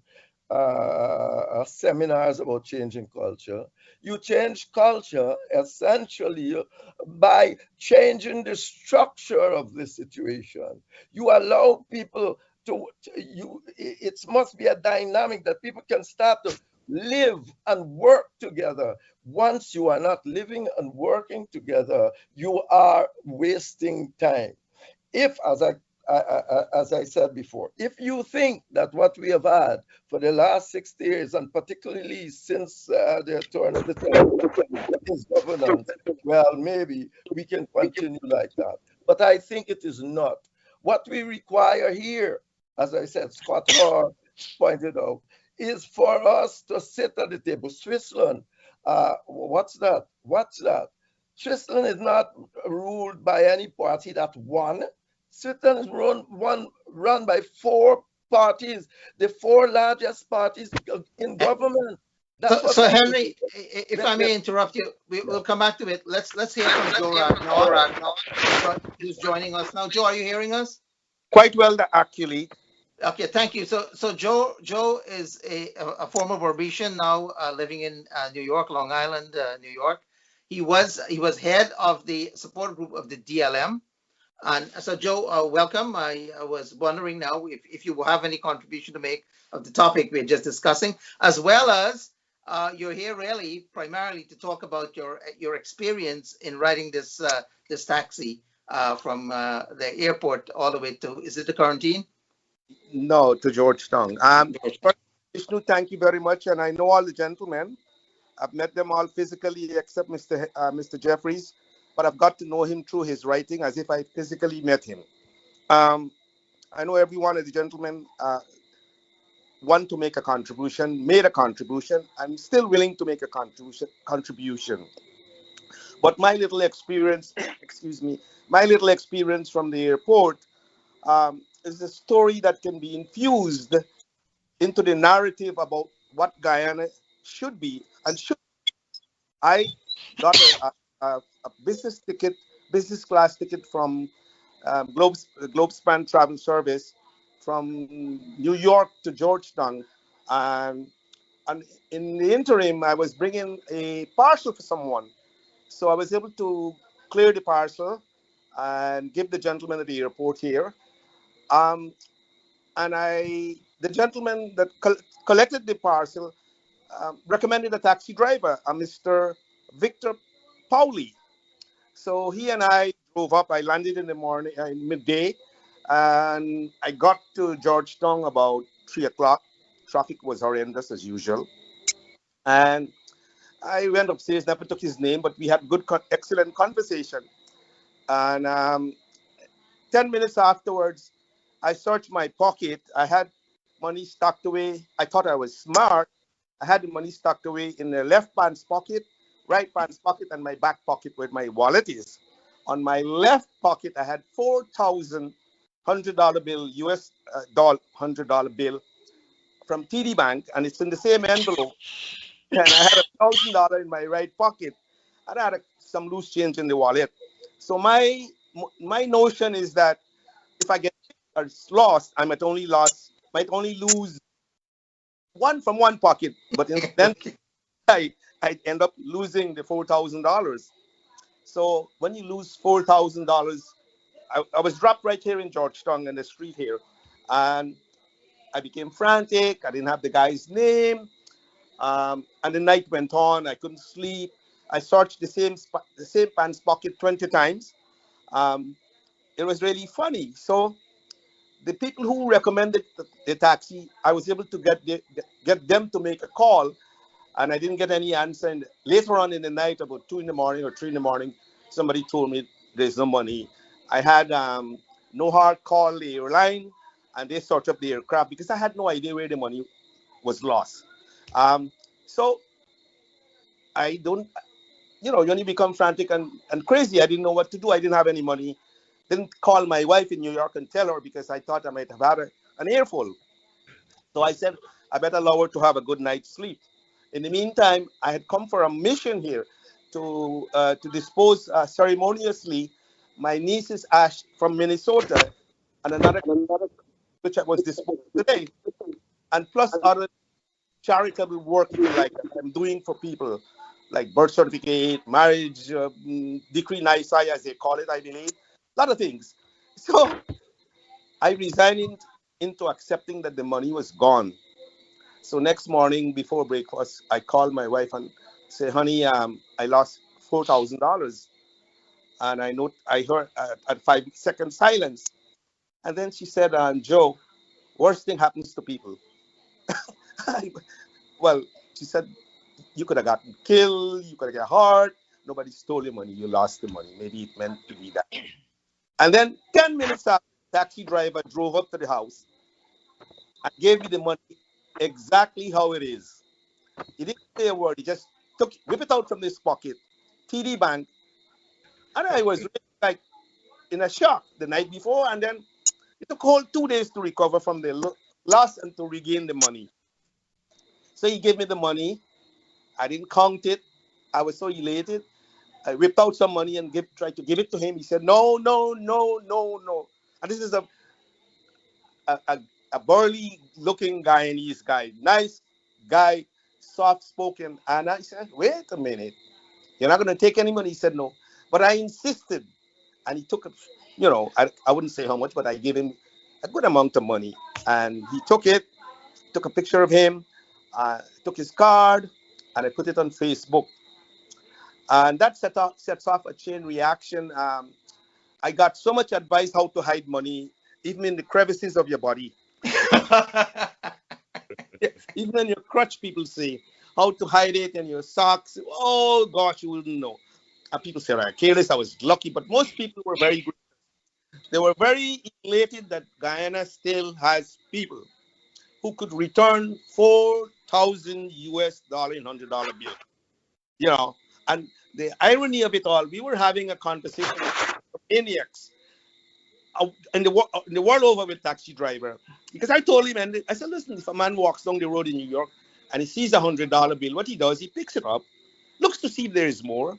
seminars about changing culture. You change culture essentially by changing the structure of the situation. You allow people it must be a dynamic that people can start to live and work together. Once you are not living and working together, you are wasting time. If, as I said before, if you think that what we have had for the last 60 years, and particularly since the turn of the is governance, well, maybe we can continue like that. But I think it is not. What we require here, as I said, Scott Hoare pointed out, is for us to sit at the table. Switzerland, what's that? What's that? Switzerland is not ruled by any party that won. Switzerland is run by four parties, the four largest parties in government. So Henry, if I may interrupt you, we'll come back to it. Let's hear from Joe Ragnar, who's joining us now. Joe, are you hearing us? Quite well, actually. Okay, thank you. So Joe is a former Barbadian, now living in New York, Long Island, New York. He was head of the support group of the DLM. And so, Joe, welcome. I was wondering now if you have any contribution to make of the topic we're just discussing, as well as you're here really primarily to talk about your experience in riding this taxi from the airport all the way to, is it the quarantine? No, to Georgetown. First, Vishnu, thank you very much. And I know all the gentlemen. I've met them all physically except Mr. Jeffries, but I've got to know him through his writing as if I physically met him. I know every one of the gentlemen want to make a contribution, made a contribution. I'm still willing to make a contribution. But my little experience, my little experience from the airport is a story that can be infused into the narrative about what Guyana should be and should. I got a business class ticket from Globespan travel service from New York to Georgetown, and in the interim, I was bringing a parcel for someone, so I was able to clear the parcel and give the gentleman at the airport here. And the gentleman that collected the parcel recommended a taxi driver, a Mr. Victor Pauli. So he and I drove up. I landed in the morning, midday, and I got to Georgetown about 3 o'clock. Traffic was horrendous as usual. And I went upstairs, never took his name, but we had good, excellent conversation. And 10 minutes afterwards, I searched my pocket. I had money tucked away. I thought I was smart. I had the money tucked away in the left pants pocket, right pants pocket, and my back pocket where my wallet is. On my left pocket, I had $4,100 bill, US $100 bill from TD Bank, and it's in the same envelope. And I had $1,000 in my right pocket, and I had some loose change in the wallet. So my notion is that if I get lost, I might only lose one from one pocket, but then I end up losing the $4,000. So when you lose $4,000, I was dropped right here in Georgetown in the street here, and I became frantic. I didn't have the guy's name. And the night went on. I couldn't sleep. I searched the same pants pocket 20 times. Um, it was really funny. So the people who recommended the taxi, I was able to get them to make a call, and I didn't get any answer. And later on in the night, about 2 in the morning or 3 in the morning, somebody told me there's no money. I had no hard call the airline, and they sort up the aircraft because I had no idea where the money was lost. So I don't, you know, you only become frantic and crazy. I didn't know what to do. I didn't have any money. Didn't call my wife in New York and tell her because I thought I might have had an earful. So I said, I better allow her to have a good night's sleep. In the meantime, I had come for a mission here to dispose ceremoniously my niece's ash from Minnesota and another which was disposed today, and plus other charitable work, if you like, that I'm doing for people, like birth certificate, marriage, decree nisi, as they call it, I believe, a lot of things. So I resigned into accepting that the money was gone. So next morning before breakfast, I called my wife and say, honey, I lost $4,000. And I heard at 5 second silence. And then she said, Joe, worst thing happens to people. Well, she said, you could have gotten killed, you could have got hurt. Nobody stole your money, you lost the money. Maybe it meant to be that. And then 10 minutes after, the taxi driver drove up to the house and gave me the money exactly how it is. He didn't say a word. He just whip it out from his pocket, TD Bank. And I was really like in a shock the night before. And then it took a whole 2 days to recover from the loss and to regain the money. So he gave me the money. I didn't count it. I was so elated. I whipped out some money and tried to give it to him. He said, no, no, no, no, no. And this is a burly looking Guyanese guy, nice guy, soft spoken. And I said, wait a minute, you're not going to take any money? He said, no. But I insisted. And he took it, you know, I wouldn't say how much, but I gave him a good amount of money. And he took it, took a picture of him, took his card, and I put it on Facebook. And that sets off a chain reaction. I got so much advice how to hide money, even in the crevices of your body. Even in your crutch, people say how to hide it in your socks. Oh gosh, you wouldn't know. And people say, I'm careless, I was lucky, but most people were very good. They were very elated that Guyana still has people who could return 4,000 US dollar in $100 bill. You know, and the irony of it all, we were having a conversation with maniacs in the world over with taxi driver, because I told him, and I said, listen, if a man walks down the road in New York and he sees a $100 bill, what he does, he picks it up, looks to see if there is more,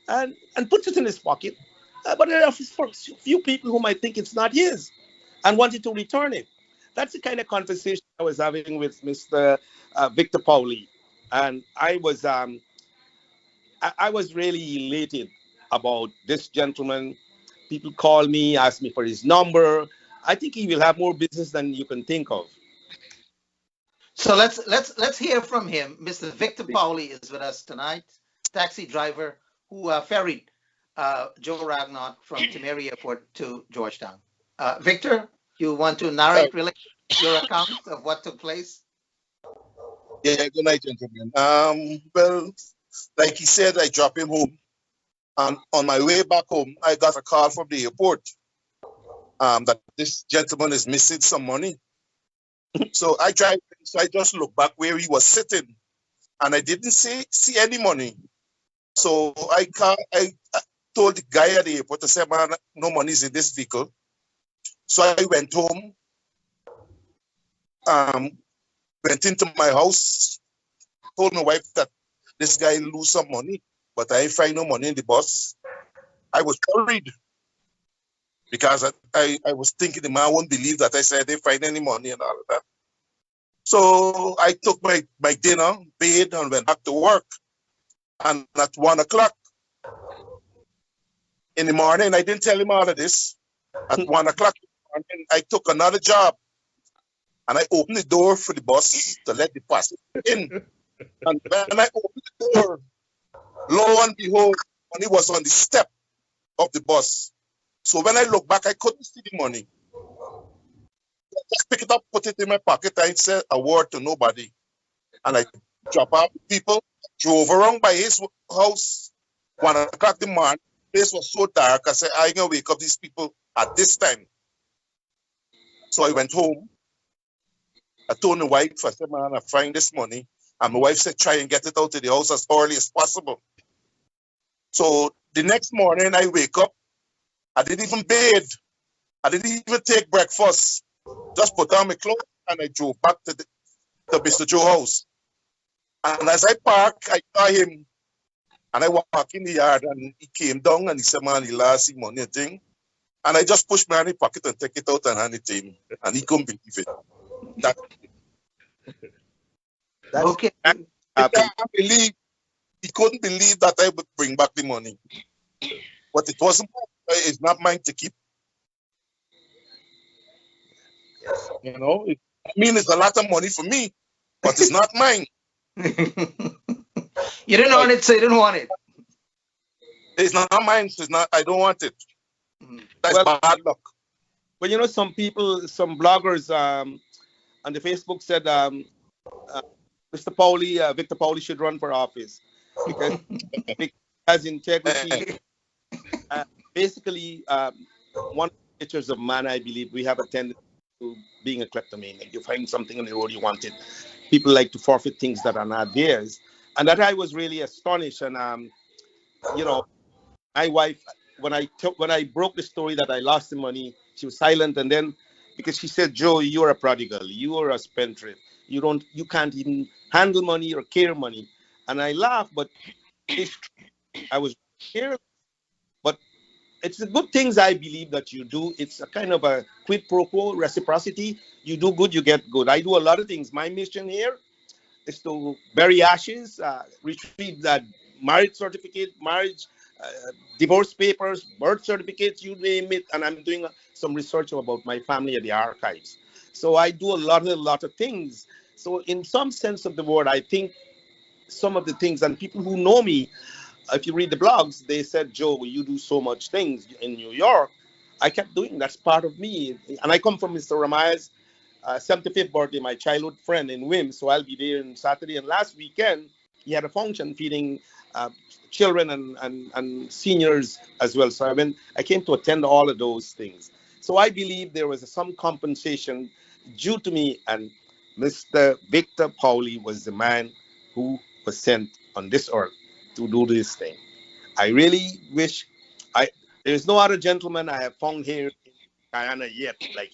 and puts it in his pocket. But there are few people who might think it's not his and wanted to return it. That's the kind of conversation I was having with Mr. Victor Pauli, and I was really elated about this gentleman. People call me, ask me for his number. I think he will have more business than you can think of. So let's hear from him. Mr. Victor Pauli is with us tonight, taxi driver who ferried Joe Ragnott from Timeri Airport to Georgetown. Victor, you want to narrate really your account of what took place? Yeah, good night, gentlemen. Well, like he said, I dropped him home. And on my way back home, I got a call from the airport that this gentleman is missing some money. So I just looked back where he was sitting, and I didn't see any money. So I told the guy at the airport, I said, man, no money is in this vehicle. So I went home, went into my house, told my wife that this guy lose some money, but I ain't find no money in the bus. I was worried because I was thinking the man won't believe that I said I didn't find any money and all of that. So I took my dinner, bathed, and went back to work. And at 1 o'clock in the morning, I didn't tell him all of this. At 1 o'clock in the morning, I took another job. And I opened the door for the bus to let the passenger in. And when I opened the door, lo and behold, money was on the step of the bus. So when I look back, I couldn't see the money. I just pick it up, put it in my pocket. I said a word to nobody. And I drop out people, drove around by his house, 1 o'clock in the morning. The place was so dark. I said, I ain't gonna wake up these people at this time. So I went home. I told my wife, I said, man, I find this money. And my wife said, try and get it out of the house as early as possible. So the next morning I wake up. I didn't even bathe. I didn't even take breakfast. Just put on my clothes and I drove back to Mr. Joe's house. And as I parked, I saw him. And I walked in the yard and he came down and he said, man, he lost his money thing. And I just pushed my hand in his pocket and take it out and hand it to him. And he couldn't believe it. That's Okay. He couldn't believe that I would bring back the money. But it wasn't, it's not mine to keep. You know, it's a lot of money for me, but it's not mine. You didn't want it, so you didn't want it. It's not mine. It's not. I don't want it. That's bad luck. But you know, some people, some bloggers on the Facebook said Mr. Pauli, Victor Pauli should run for office because he has integrity. Basically, one of the features of man, I believe, we have a tendency to being a kleptomaniac. You find something on the road you want it. People like to forfeit things that are not theirs, and that I was really astonished. And you know, my wife, when I broke the story that I lost the money, she was silent, and then because she said, "Joe, you're a prodigal. You are a spendthrift. You can't even handle money or care money." And I laughed, but I was careless. But it's the good things I believe that you do. It's a kind of a quid pro quo reciprocity. You do good, you get good. I do a lot of things. My mission here is to bury ashes, retrieve that marriage certificate, marriage, divorce papers, birth certificates, you name it. And I'm doing some research about my family at the archives. So I do a lot of things. So in some sense of the word, I think some of the things, and people who know me, if you read the blogs, they said, Joe, you do so much things in New York. I kept doing, that's part of me. And I come from Mr. Ramaya's 75th birthday, my childhood friend in Wim. So I'll be there on Saturday. And last weekend, he had a function feeding children and seniors as well. So I came to attend all of those things. So I believe there was some compensation due to me. And Mr. Victor Pauli was the man who was sent on this earth to do this thing. I really wish there's no other gentleman I have found here in Guyana yet. Like,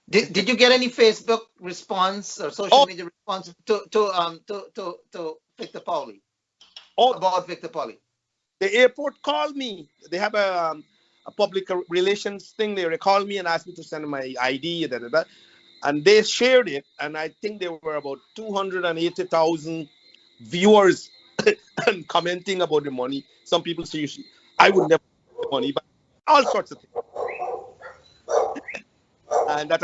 did you get any Facebook response or social media response to Victor Pauli? About Victor Pauli? The airport called me. They have a public relations thing. They called me and asked me to send my ID, and they shared it. And I think there were about 280,000 viewers and commenting about the money. Some people say, I would never get the money, but all sorts of things. And that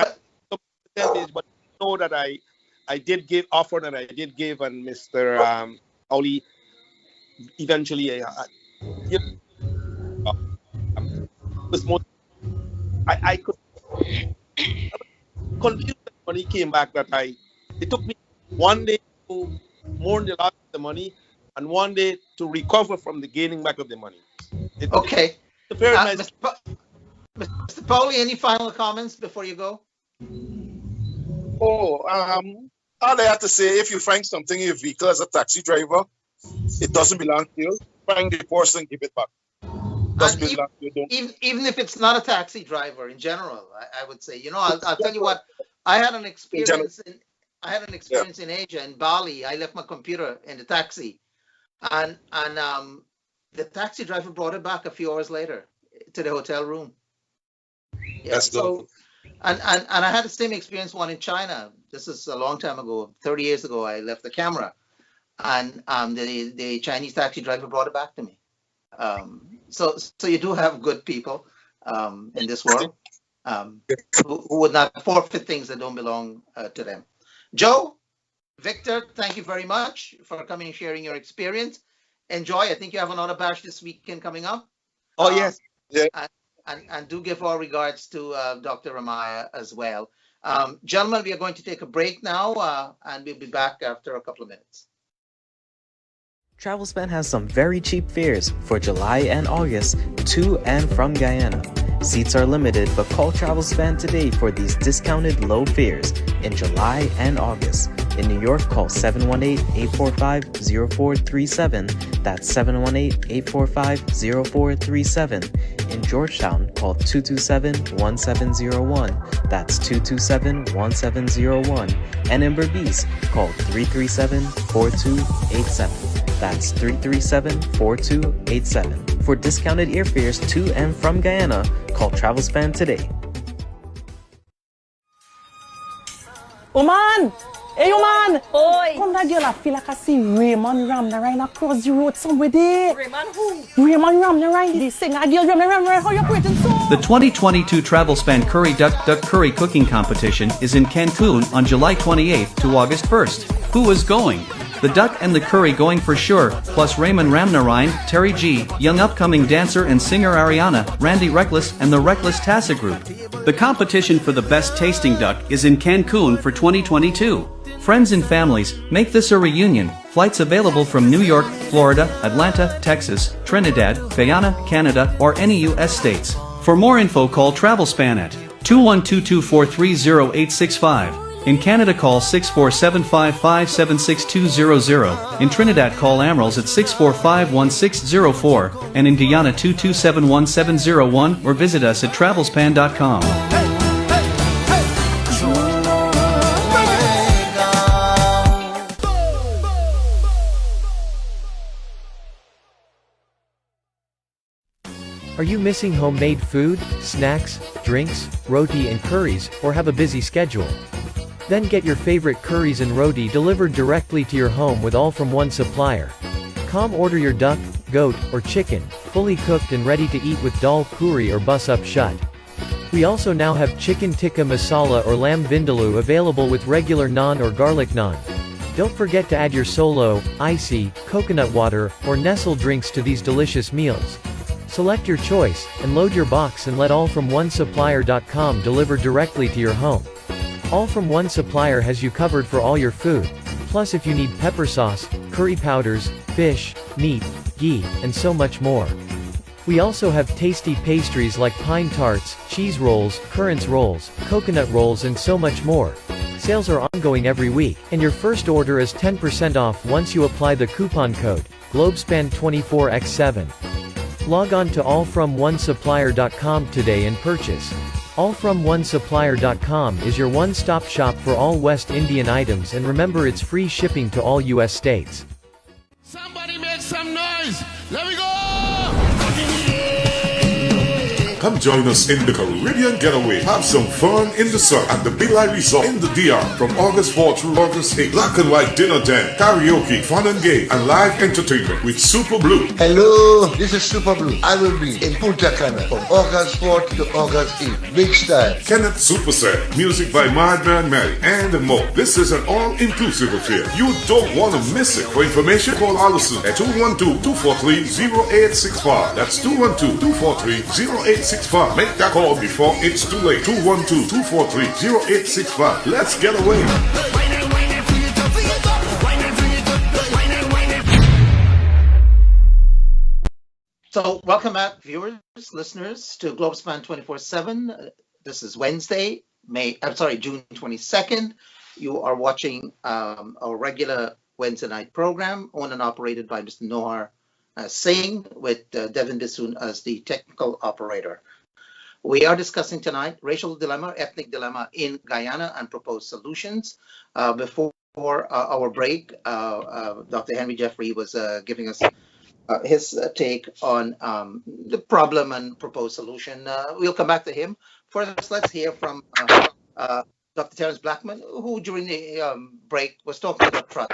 some percentage, but I know that I did give offer and I did give, and Mr. Pauli eventually I could confused when he came back that it took me one day to mourn the loss of the money and one day to recover from the gaining back of the money. Okay. Mr. Pauli, any final comments before you go? All I have to say, if you find something in your vehicle as a taxi driver, it doesn't belong to you. Find the person, give it back. Even if it's not a taxi driver, in general, I would say, I'll tell you what, I had an experience in Asia, in Bali. I left my computer in the taxi, and the taxi driver brought it back a few hours later to the hotel room. Yeah, that's good. And I had the same experience one in China. This is a long time ago, 30 years ago. I left the camera, and the Chinese taxi driver brought it back to me. So you do have good people in this world who would not forfeit things that don't belong to them. Joe, Victor, thank you very much for coming and sharing your experience. Enjoy. I think you have another bash this weekend coming up. Oh, yes. Yeah. And do give our regards to Dr. Ramaya as well. Gentlemen, we are going to take a break now, and we'll be back after a couple of minutes. Travelspan has some very cheap fares for July and August to and from Guyana. Seats are limited, but call Travelspan today for these discounted low fares in July and August. In New York, call 718-845-0437. That's 718-845-0437. In Georgetown, call 227-1701. That's 227-1701. And in Berbice, call 337-4287. That's 337-4287. For discounted airfares to and from Guyana, call Travelspan today. Oman! Hey, Oman! Oi! Come that girl, I feel like I see Raymond Ramnarine across the road somewhere there. Raymond who? Raymond Ramnarine, the singer girl Raymond Ramnarine, how you creating so? The 2022 Travelspan Curry Duck Curry Cooking Competition is in Cancun on July 28th to August 1st. Who is going? The duck and the curry going for sure, plus Raymond Ramnarine, Terry G, young upcoming dancer and singer Ariana, Randy Reckless, and the Reckless Tassa Group. The competition for the best tasting duck is in Cancun for 2022. Friends and families, make this a reunion. Flights available from New York, Florida, Atlanta, Texas, Trinidad, Guyana, Canada, or any U.S. states. For more info, call Travelspan at 212-243-0865. In Canada, call 647-557-6200. In Trinidad, call Amerals at 645-1604. And in Guyana, 227-1701, or visit us at travelspan.com. Are you missing homemade food, snacks, drinks, roti and curries, or have a busy schedule? Then get your favorite curries and roti delivered directly to your home with all from one supplier. Come order your duck, goat, or chicken, fully cooked and ready to eat with dal curry or bus up shut. We also now have chicken tikka masala or lamb vindaloo available with regular naan or garlic naan. Don't forget to add your solo, icy, coconut water, or Nestle drinks to these delicious meals. Select your choice, and load your box and let allfromOneSupplier.com deliver directly to your home. All from One Supplier has you covered for all your food. Plus, if you need pepper sauce, curry powders, fish, meat, ghee, and so much more. We also have tasty pastries like pine tarts, cheese rolls, currants rolls, coconut rolls, and so much more. Sales are ongoing every week, and your first order is 10% off once you apply the coupon code Globespan24x7. Log on to allfromonesupplier.com today and purchase. Allfromonesupplier.com is your one-stop shop for all West Indian items, and remember, it's free shipping to all U.S. states. Somebody make some noise! Let me go! Come join us in the Caribbean Getaway. Have some fun in the sun at the Big Light Resort in the DR from August 4 through August 8. Black and white dinner den, karaoke, fun and game, and live entertainment with Super Blue. Hello, this is Super Blue. I will be in Punta Cana from August 4th to August 8th. Big style. Kenneth Superset, music by Madman Mary, and more. This is an all-inclusive affair. You don't want to miss it. For information, call Allison at 212-243-0865. That's 212-243-0865. Make that call before it's too late. 212-243-0865. Let's get away. So welcome back, viewers, listeners, to Globespan 24/7. This is Wednesday, June 22nd. You are watching our regular Wednesday night program, owned and operated by Mr. Nohar Singh, with Devin Bissoon as the technical operator. We are discussing tonight racial dilemma, ethnic dilemma in Guyana, and proposed solutions. Before our break, Dr. Henry Jeffrey was giving us his take on the problem and proposed solution. We'll come back to him. First, let's hear from Dr. Terence Blackman, who during the break was talking about trust,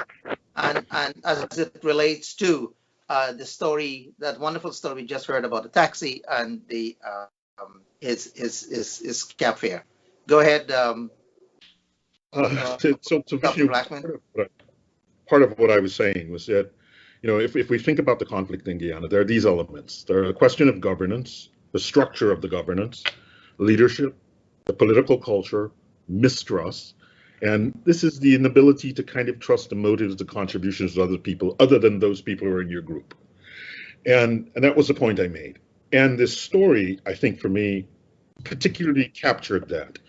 and as it relates to the story, that wonderful story we just heard about the taxi and the his cab fare. Go ahead, So Dr. Vishnu, Blackman? part of what I was saying was that, if we think about the conflict in Guyana, there are these elements. There are a question of governance, the structure of the governance, leadership, the political culture, mistrust, and this is the inability to kind of trust the motives, the contributions of other people, other than those people who are in your group. And that was the point I made. And this story, I think, for me, particularly captured that.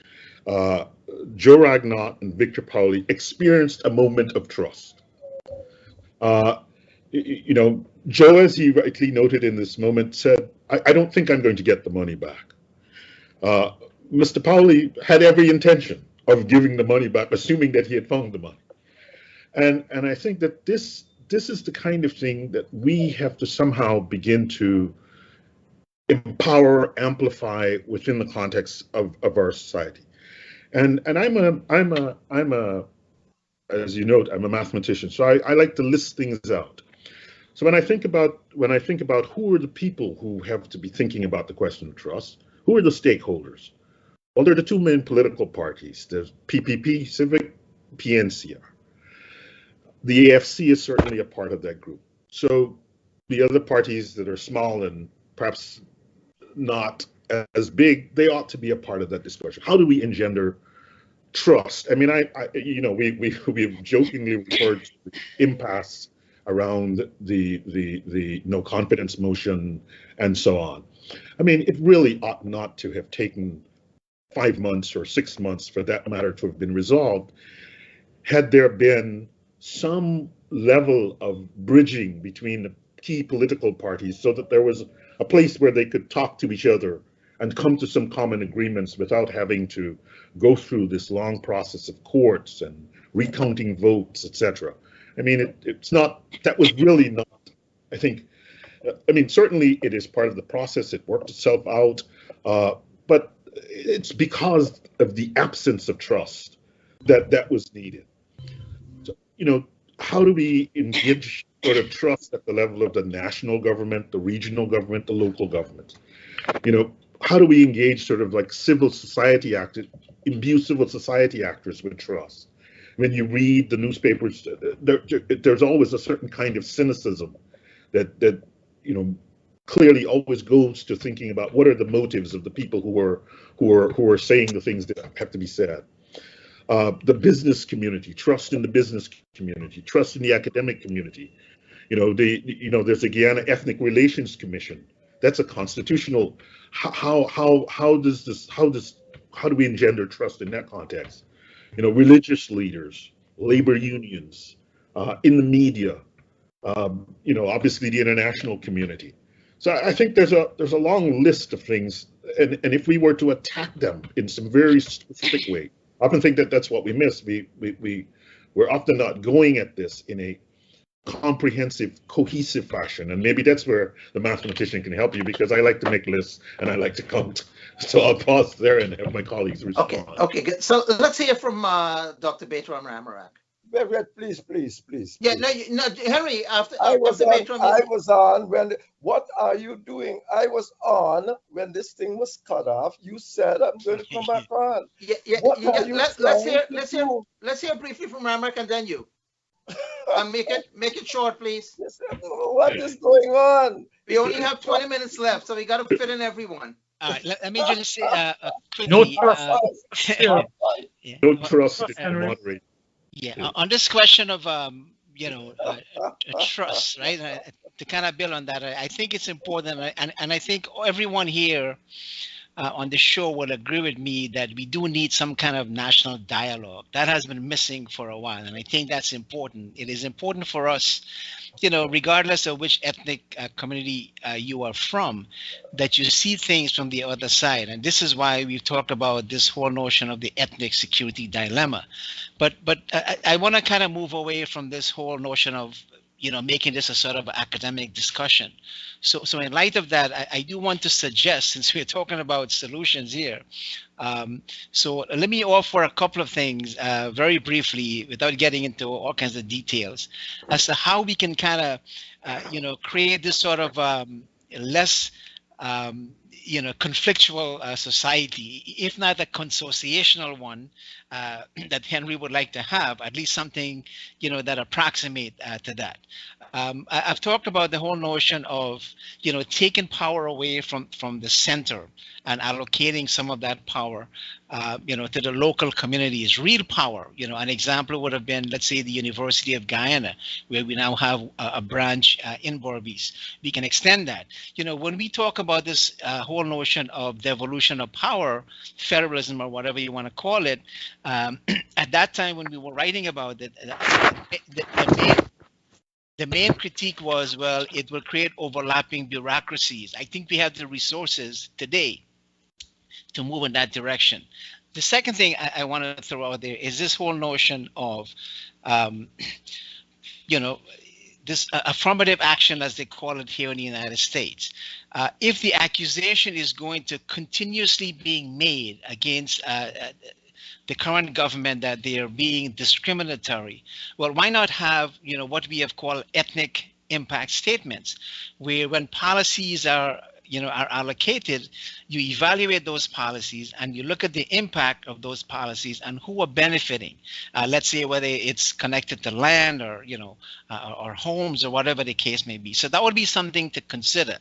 Joe Ragnott and Victor Pauli experienced a moment of trust. Joe, as he rightly noted in this moment, said, I don't think I'm going to get the money back. Mr. Pauli had every intention of giving the money back, assuming that he had found the money. And I think that this is the kind of thing that we have to somehow begin to empower, amplify within the context of our society. And I'm a as you note, I'm a mathematician, so I like to list things out. So when I think about who are the people who have to be thinking about the question of trust, who are the stakeholders? Well, there are the two main political parties. There's PPP, Civic, PNCR. The AFC is certainly a part of that group. So the other parties that are small and perhaps not as big, they ought to be a part of that discussion. How do we engender trust? I mean, we've jokingly referred to the impasse around the no confidence motion and so on. I mean, it really ought not to have taken 5 months or 6 months for that matter to have been resolved, had there been some level of bridging between the key political parties so that there was a place where they could talk to each other and come to some common agreements without having to go through this long process of courts and recounting votes, etc. I mean, that was really not, I think, certainly it is part of the process. It worked itself out, but it's because of the absence of trust that was needed. So, how do we engage sort of trust at the level of the national government, the regional government, the local government? How do we engage sort of like civil society actors, imbue civil society actors with trust? When you read the newspapers, there's always a certain kind of cynicism that clearly always goes to thinking about what are the motives of the people who are saying the things that have to be said. The business community, trust in the business community, trust in the academic community. There's a Guyana Ethnic Relations Commission. That's a constitutional. How do we engender trust in that context? Religious leaders, labor unions, in the media, obviously the international community. So I think there's a long list of things, and if we were to attack them in some very specific way, I often think that that's what we miss. We're often not going at this in a comprehensive, cohesive fashion, and maybe that's where the mathematician can help you, because I like to make lists and I like to count. So I'll pause there and have my colleagues respond. Okay, good. So let's hear from Dr. Bertram Ramarak. Please. Yeah, no, Henry. After I was on when. What are you doing? I was on when this thing was cut off. You said I'm going to come back on. Yeah. Let's hear briefly from Ramarak and then you. And make it short, please. What is going on? We only have 20 minutes left, so we got to fit in everyone. Let me just say quickly. No trust. Moderate. Yeah, on this question of trust, right? To kind of build on that, I think it's important, and I think everyone here on the show will agree with me that we do need some kind of national dialogue. That has been missing for a while, and I think that's important. It is important for us, regardless of which ethnic community you are from, that you see things from the other side. And this is why we've talked about this whole notion of the ethnic security dilemma. But I want to kind of move away from this whole notion of making this a sort of academic discussion. So in light of that, I do want to suggest, since we're talking about solutions here, so let me offer a couple of things very briefly, without getting into all kinds of details, as to how we can kind of, create this sort of less, conflictual society, if not a consociational one, that Henry would like to have, at least something, that approximate to that. I've talked about the whole notion of, taking power away from the center and allocating some of that power, to the local communities, real power. An example would have been, let's say, the University of Guyana, where we now have a branch in Berbice. We can extend that. When we talk about this whole notion of devolution of power, federalism, or whatever you want to call it, at that time when we were writing about it, the main critique was, well, it will create overlapping bureaucracies. I think we have the resources today to move in that direction. The second thing I want to throw out there is this whole notion of, this affirmative action, as they call it here in the United States. If the accusation is going to continuously being made against the current government that they are being discriminatory, well, why not have, what we have called ethnic impact statements, where when policies are allocated, you evaluate those policies and you look at the impact of those policies and who are benefiting. Let's say whether it's connected to land or or homes or whatever the case may be. So that would be something to consider.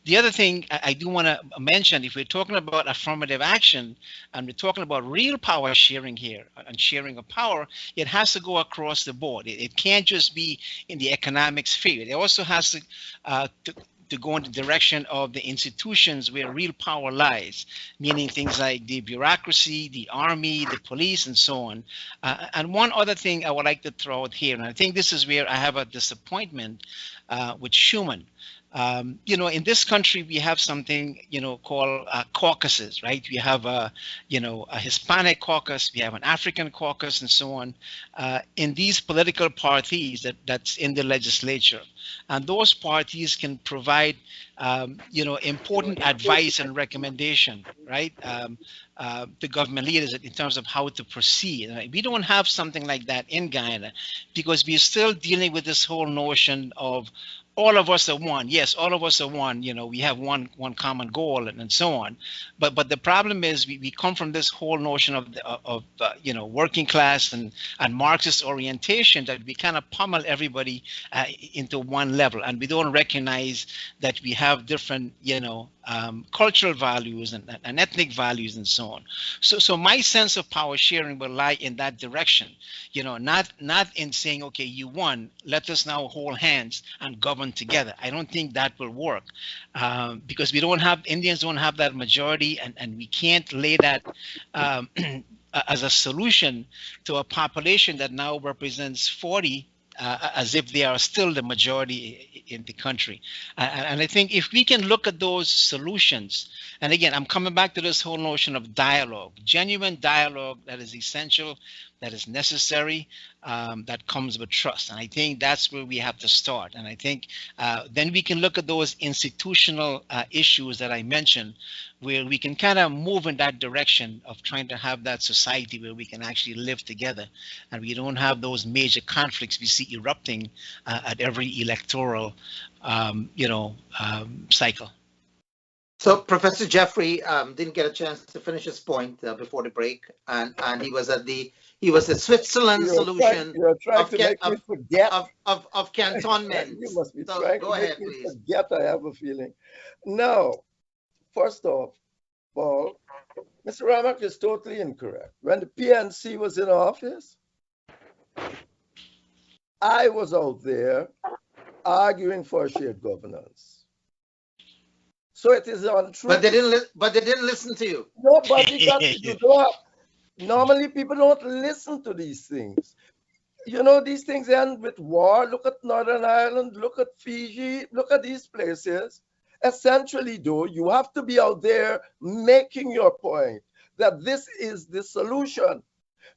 The other thing I do want to mention, if we're talking about affirmative action and we're talking about real power sharing here and sharing of power, it has to go across the board. It can't just be in the economic sphere. It also has to go in the direction of the institutions where real power lies, meaning things like the bureaucracy, the army, the police, and so on. And one other thing I would like to throw out here, and I think this is where I have a disappointment with Schuman. In this country, we have something, called caucuses, right? We have a Hispanic caucus, we have an African caucus, and so on, in these political parties that's in the legislature. And those parties can provide, important advice and recommendation, right? To government leaders in terms of how to proceed. Right? We don't have something like that in Guyana because we're still dealing with this whole notion of all of us are one. Yes, all of us are one. We have one common goal and so on. But the problem is we come from this whole notion of working class and Marxist orientation that we kind of pummel everybody into one level, and we don't recognize that we have different cultural values and ethnic values and so on. So my sense of power sharing will lie in that direction. Not in saying, okay, you won, let us now hold hands and govern together. I don't think that will work because Indians don't have that majority, and we can't lay that as a solution to a population that now represents 40 as if they are still the majority in the country. And I think if we can look at those solutions, and again, I'm coming back to this whole notion of dialogue, genuine dialogue that is essential, that is necessary, that comes with trust. And I think that's where we have to start. And I think then we can look at those institutional issues that I mentioned, where we can kind of move in that direction of trying to have that society where we can actually live together and we don't have those major conflicts we see erupting at every electoral cycle. So Professor Jeffrey didn't get a chance to finish his point before the break, and he was at Switzerland solution of cantonment. You must be so trying go to ahead, make me please. forget. I have a feeling. Now, first off, Paul, Mr. Ramak is totally incorrect. When the PNC was in office, I was out there arguing for shared governance. So it is untrue. But they didn't listen to you. Nobody got you don't have, normally people don't listen to these things. These things end with war. Look at Northern Ireland, look at Fiji, look at these places. Essentially, though, you have to be out there making your point that this is the solution.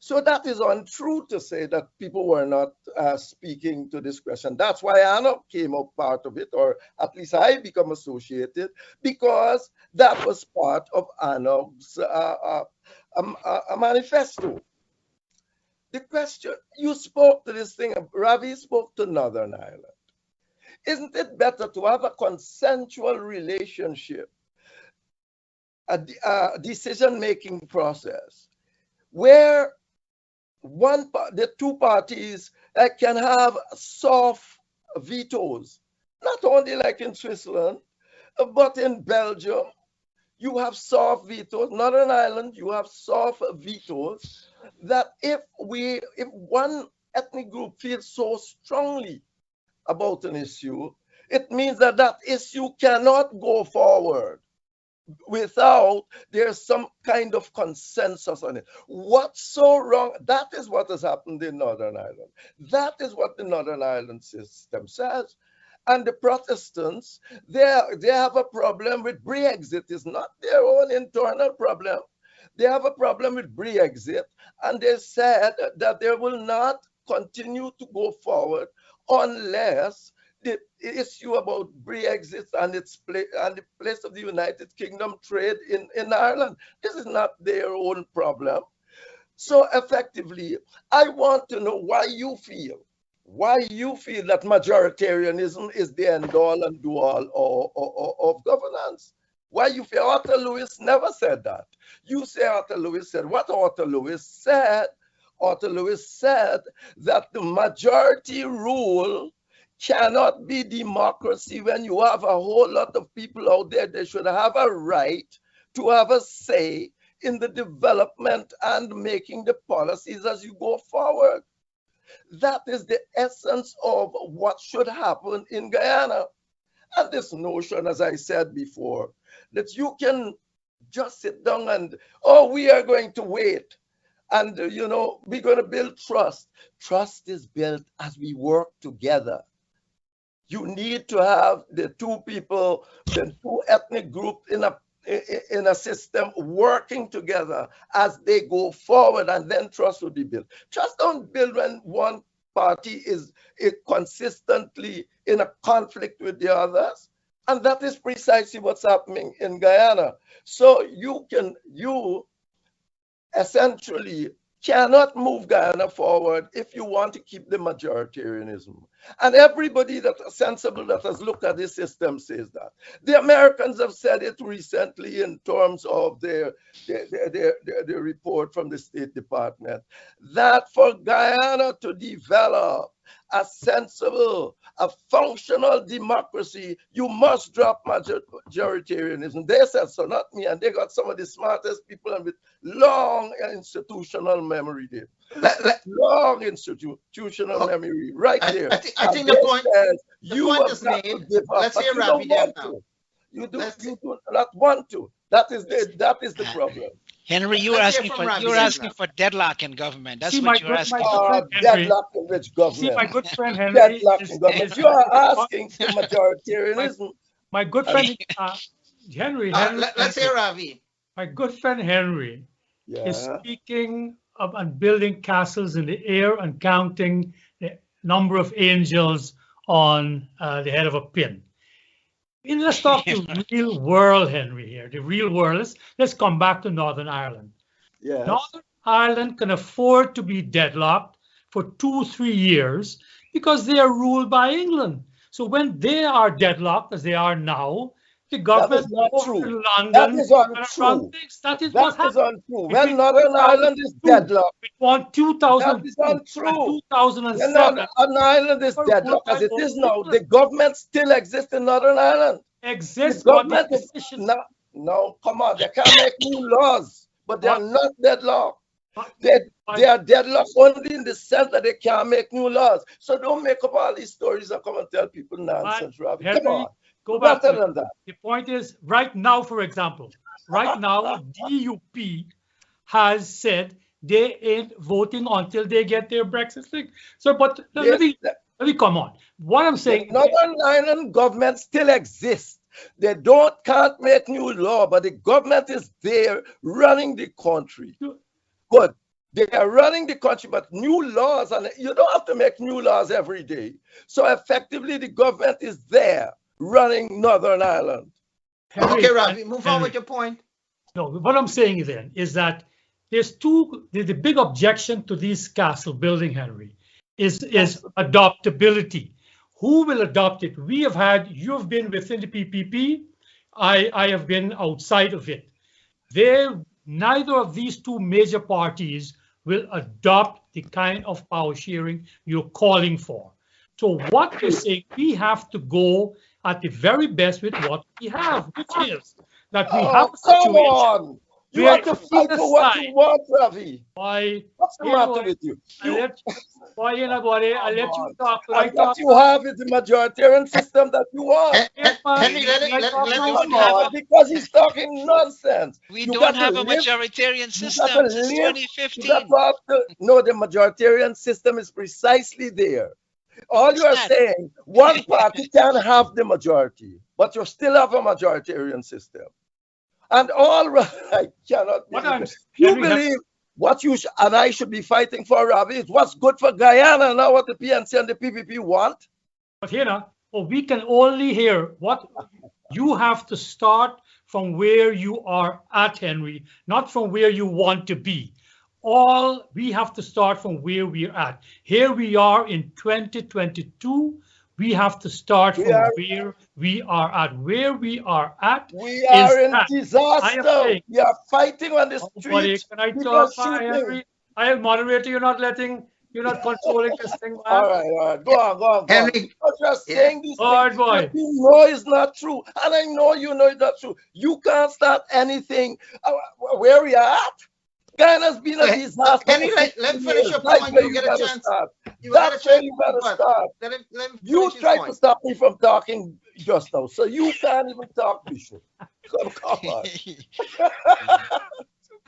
So that is untrue to say that people were not speaking to this question. That's why Anna came up part of it, or at least I become associated, because that was part of Anna's manifesto. The question, you spoke to this thing, Ravi spoke to Northern Ireland. Isn't it better to have a consensual relationship, a decision-making process, where the two parties can have soft vetoes, not only like in Switzerland, but in Belgium. You have soft vetoes. Northern Ireland, you have soft vetoes that if one ethnic group feels so strongly about an issue, it means that that issue cannot go forward without there's some kind of consensus on it. What's so wrong? That is what has happened in Northern Ireland. That is what the Northern Ireland system says. And the Protestants, they have a problem with Brexit. It's not their own internal problem. They have a problem with Brexit, and they said that they will not continue to go forward unless the issue about Brexit and its place and the place of the United Kingdom trade in Ireland. This is not their own problem. So effectively, I want to know why you feel that majoritarianism is the end all and do all of governance. Why you feel Arthur Lewis never said that. You say Arthur Lewis said what Arthur Lewis said. Arthur Lewis said that the majority rule cannot be democracy when you have a whole lot of people out there. They should have a right to have a say in the development and making the policies as you go forward. That is the essence of what should happen in Guyana. And this notion, as I said before, that you can just sit down and, we are going to wait. And, we're going to build trust. Trust is built as we work together. You need to have the two people, the two ethnic groups in a system working together as they go forward, and then trust will be built. Trust don't build when one party is consistently in a conflict with the others, and that is precisely what's happening in Guyana. So you essentially cannot move Guyana forward if you want to keep the majoritarianism. And everybody that is sensible that has looked at this system says that. The Americans have said it recently in terms of their report from the State Department, that for Guyana to develop a sensible, a functional democracy, you must drop majoritarianism. They said so, not me, and they got some of the smartest people and with long institutional memory there. Long institutional memory, right there. I think the point is made. Let's hear Ravi there now. You do not want to. That is the problem. Henry, you were asking for deadlock in government. That's what you're asking for. Deadlock in which government? See, my good friend Henry. Deadlock in government. You are asking for majoritarianism. My good friend Henry. Let's hear Ravi. My good friend Henry is speaking of and building castles in the air and counting the number of angels on the head of a pin. Let's talk the real world, Henry, here. The real world. Let's come back to Northern Ireland. Yes. Northern Ireland can afford to be deadlocked for 2-3 years because they are ruled by England. So when they are deadlocked, as they are now, the government goes to London. That is untrue. That is untrue. When Northern Ireland is deadlocked, it won 2000. That is untrue. 2007. When Northern Ireland is deadlocked, as it is now, the government still exists in Northern Ireland. Exists. The government is no, come on, they can't make new laws, but they are not deadlocked. They are deadlocked only in the sense that they can't make new laws. So don't make up all these stories and come and tell people nonsense, Robbie. Come on. Go back better than that. The point is, right now, for example, DUP has said they ain't voting until they get their Brexit thing. So, but let me come on. What I'm saying, the Northern Ireland government still exists. They can't make new law, but the government is there running the country. Good. They are running the country, but new laws, and you don't have to make new laws every day. So effectively, the government is there running Northern Ireland. Okay, Ravi, move on with your point. No, what I'm saying then is that there's the big objection to this castle building, Henry, is adoptability. Who will adopt it? You've been within the PPP. I have been outside of it. Neither of these two major parties will adopt the kind of power sharing you're calling for. So what you're saying, we have to go at the very best with what we have, which is that we have a Come situation on. You where have to fight for what you want, Ravi. Why? What's the matter with you? I let you talk. And what you have is the majoritarian system that you want. Henry, Come on, because he's talking nonsense. We You don't got have to a live- majoritarian you got system to since live- 2015. You got to have to, no, the majoritarian system is precisely there. All you are saying, one party can have the majority, but you still have a majoritarian system. And all right, I cannot believe it. You believe what you and I should be fighting for, Ravi, is what's good for Guyana, not what the PNC and the PPP want. But here, we can only hear what you have to start from where you are at, Henry, not from where you want to be. All we have to start from where we're at. Here we are in 2022. We have to start from where we are at. Where we are at, we are in that disaster. We are fighting on the streets. Can I talk, Henry? I am moderator. You're not controlling this thing, man. All right. Go on. Henry, because you're saying these things boy. that you know is not true. And I know you know it's not true. You can't start anything where we are at. Guyana's been a disaster. Henry, let him finish your point. You get a chance. That's where you gotta start. You tried to stop me from talking just now, so you can't even talk, Bishop. So come on.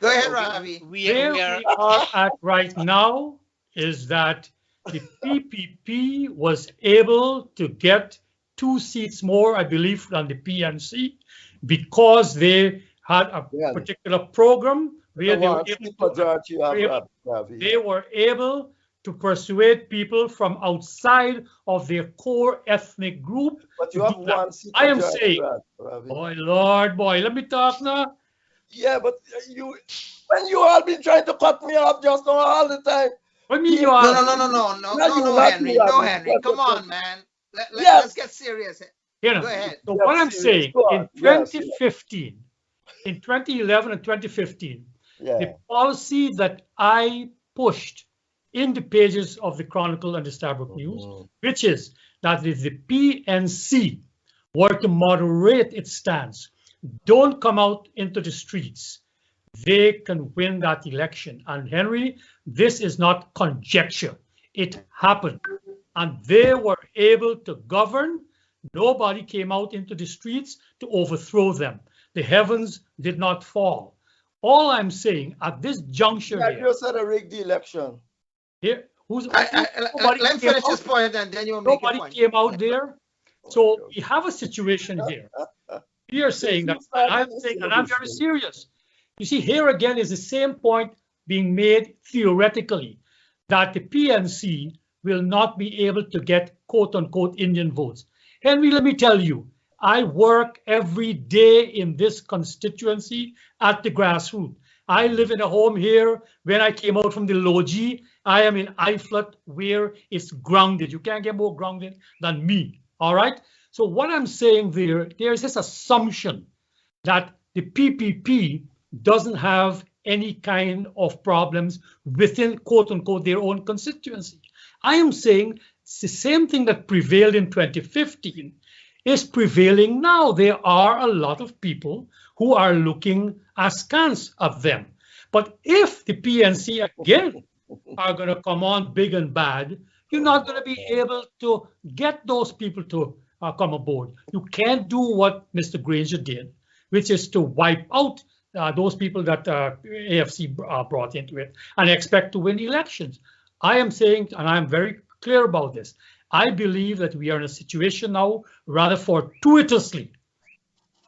Go ahead, Ravi. Where we are at right now is that the PPP was able to get 2 seats more, I believe, than the PNC because they had a particular program where they were able to persuade people from outside of their core ethnic group. But you have one seat. I am saying, boy, let me talk now. Yeah, but when you all been trying to cut me off just now all the time. What mean you No, are? Henry, come on, man. Let's get serious. Go ahead. So what I'm saying, in 2015, in 2011 and 2015, the policy that I pushed in the pages of the Chronicle and the Starbuck News, which is that if the PNC were to moderate its stance, don't come out into the streets, they can win that election. And Henry, this is not conjecture. It happened. And they were able to govern. Nobody came out into the streets to overthrow them. The heavens did not fall. All I'm saying at this juncture here. You said a rigged election. Here, let him finish his point and then you will make your point. Nobody came out there. So we have a situation here. We are saying that, and I'm very serious. You see, here again is the same point being made theoretically, that the PNC will not be able to get quote-unquote Indian votes. Henry, let me tell you, I work every day in this constituency at the grassroots. I live in a home here. When I came out from the Logie, I am in Iflut where it's grounded. You can't get more grounded than me, all right? So what I'm saying there's this assumption that the PPP doesn't have any kind of problems within, quote unquote, their own constituency. I am saying it's the same thing that prevailed in 2015 is prevailing now. There are a lot of people who are looking askance at them. But if the PNC again are going to come on big and bad, you're not going to be able to get those people to come aboard. You can't do what Mr. Granger did, which is to wipe out those people that AFC brought into it and expect to win elections. I am saying, and I'm very clear about this, I believe that we are in a situation now, rather fortuitously,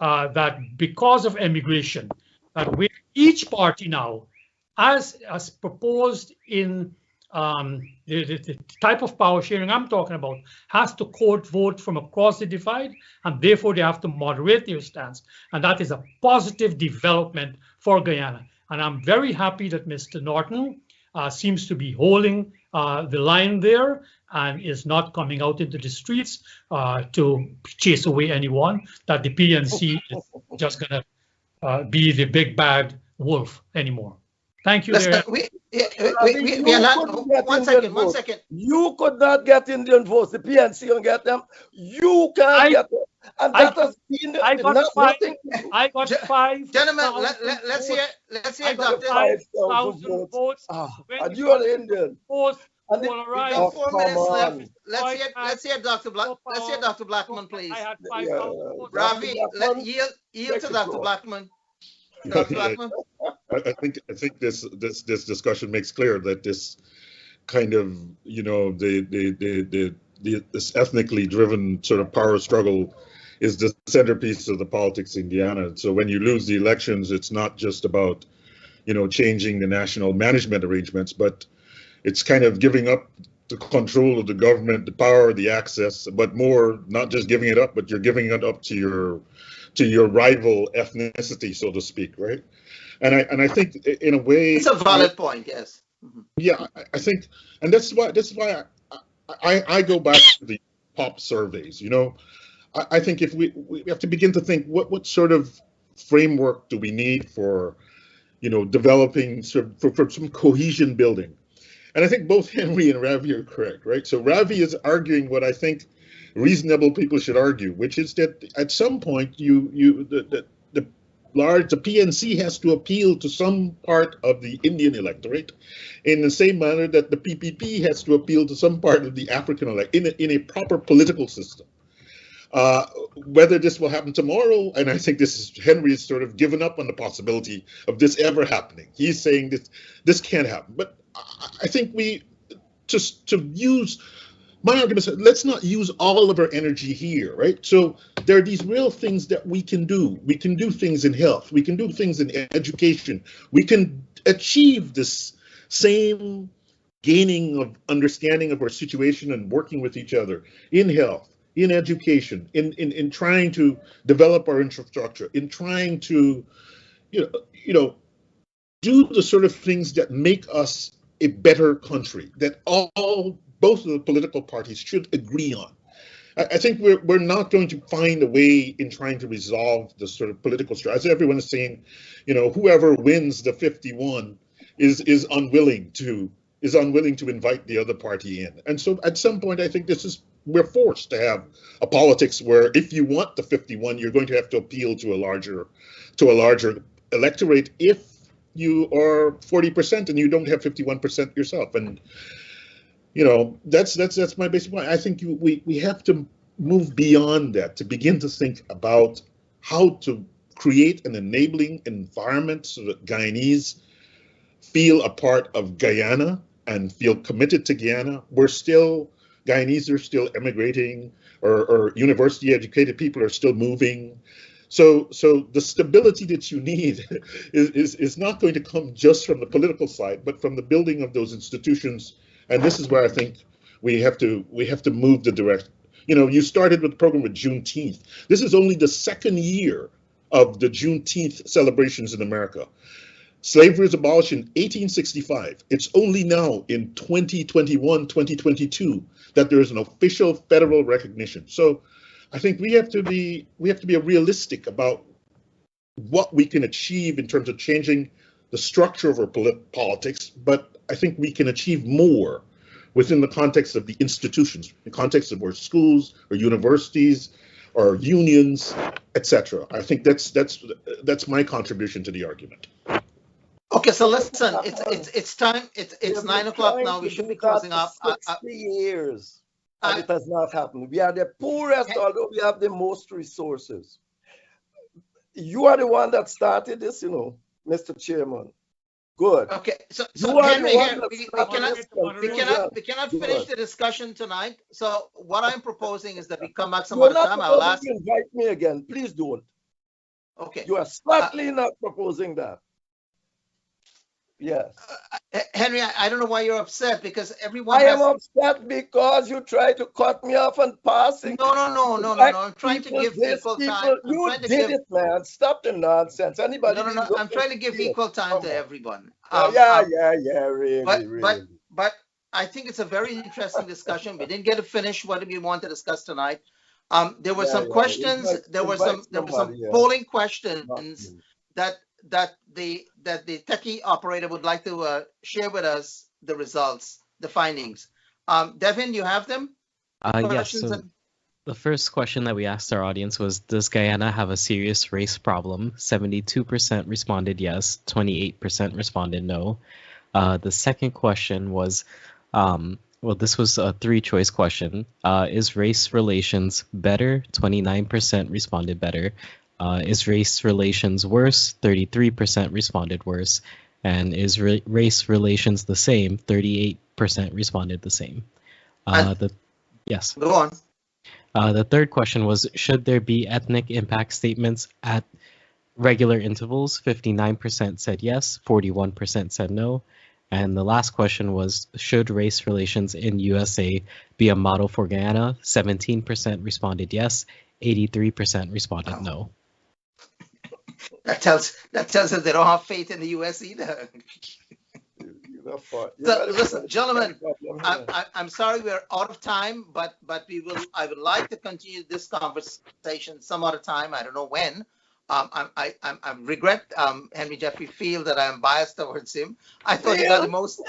that because of immigration, that each party now, as proposed in the type of power sharing I'm talking about, has to court vote from across the divide, and therefore they have to moderate their stance. And that is a positive development for Guyana. And I'm very happy that Mr. Norton seems to be holding the line there and is not coming out into the streets to chase away anyone, that the PNC is just going to be the big bad wolf anymore. Thank you, Listen, Larry. we are not. One second. You could not get Indian votes. The PNC can get them. You can't get them. And that has been nothing. I got 5,000. Gentlemen, let's hear Doctor. 5,000 votes. And you are Indian. We got 4 minutes left. Let's hear Dr. Blackman, please. I had 5,000 votes. Ravi, yield to Dr. Blackman. Dr. Blackman. I think this discussion makes clear that this kind of, you know, this ethnically driven sort of power struggle is the centerpiece of the politics in Guyana. So when you lose the elections, it's not just about, you know, changing the national management arrangements, but it's kind of giving up the control of the government, the power, the access, but more not just giving it up, but you're giving it up to your rival ethnicity, so to speak, right? And I think in a way it's a valid point, yes. Yeah, I think, and that's why I go back to the POP surveys. You know, I think if we have to begin to think what sort of framework do we need for, you know, developing for some cohesion building. And I think both Henry and Ravi are correct, right? So Ravi is arguing what I think reasonable people should argue, which is that at some point the PNC has to appeal to some part of the Indian electorate in the same manner that the PPP has to appeal to some part of the African electorate in a proper political system. Whether this will happen tomorrow, and I think Henry is sort of given up on the possibility of this ever happening. He's saying this can't happen. But I think we just to use my argument is let's not use all of our energy here, right? So there are these real things that we can do. We can do things in health. We can do things in education. We can achieve this same gaining of understanding of our situation and working with each other in health, in education, in trying to develop our infrastructure, in trying to, you know, do the sort of things that make us a better country, that both of the political parties should agree on. I think we're not going to find a way in trying to resolve the sort of political strife. As everyone is saying, you know, whoever wins the 51 is unwilling to invite the other party in. And so at some point, I think we're forced to have a politics where if you want the 51, you're going to have to appeal to a larger electorate if you are 40% and you don't have 51% yourself. And you know, that's my basic point. I think we have to move beyond that to begin to think about how to create an enabling environment so that Guyanese feel a part of Guyana and feel committed to Guyana. Guyanese are still emigrating, or university educated people are still moving. So the stability that you need is not going to come just from the political side, but from the building of those institutions. And this is where I think we have to move the direction. You know, you started with the program with Juneteenth. This is only the second year of the Juneteenth celebrations in America. Slavery was abolished in 1865. It's only now in 2021, 2022 that there is an official federal recognition. So I think we have to be realistic about what we can achieve in terms of changing the structure of our politics, but I think we can achieve more within the context of the institutions, the context of our schools or universities or unions, etc. I think that's my contribution to the argument. Okay, so listen, it's time. It's 9 o'clock now. We should be closing up. 60 years, and it has not happened. We are the poorest, although we have the most resources. You are the one that started this, you know, Mr. Chairman. Good. Okay, so Henry, we cannot finish the discussion tonight. So what I'm proposing is that we come back some other time. I will ask you. Invite me again, please don't. Okay. You are certainly not proposing that. Yes. Henry, I don't know why you're upset, because everyone. I am upset because you try to cut me off and passing. No. I'm trying to give equal time. You did it, man. Stop the nonsense. Anybody? No. I'm trying to give equal time to everyone. Really. But I think it's a very interesting discussion. We didn't get to finish what we want to discuss tonight. There were some questions. There were some polling questions that the techie operator would like to share with us the results, the findings. Devin, you have them? Yes. Questions So and- the first question that we asked our audience was, does Guyana have a serious race problem? 72% responded yes, 28% responded no. The second question was, well, this was a three-choice question. Is race relations better? 29% responded better. Is race relations worse? 33% responded worse. And is race relations the same? 38% responded the same. Yes. Go on. The third question was, should there be ethnic impact statements at regular intervals? 59% said yes, 41% said no. And the last question was, should race relations in USA be a model for Guyana? 17% responded yes, 83% responded no. That tells us they don't have faith in the US either. So, listen, gentlemen, I'm sorry we're out of time, but I would like to continue this conversation some other time. I don't know when. I regret Henry Jeffrey feel that I am biased towards him. I thought he got the most.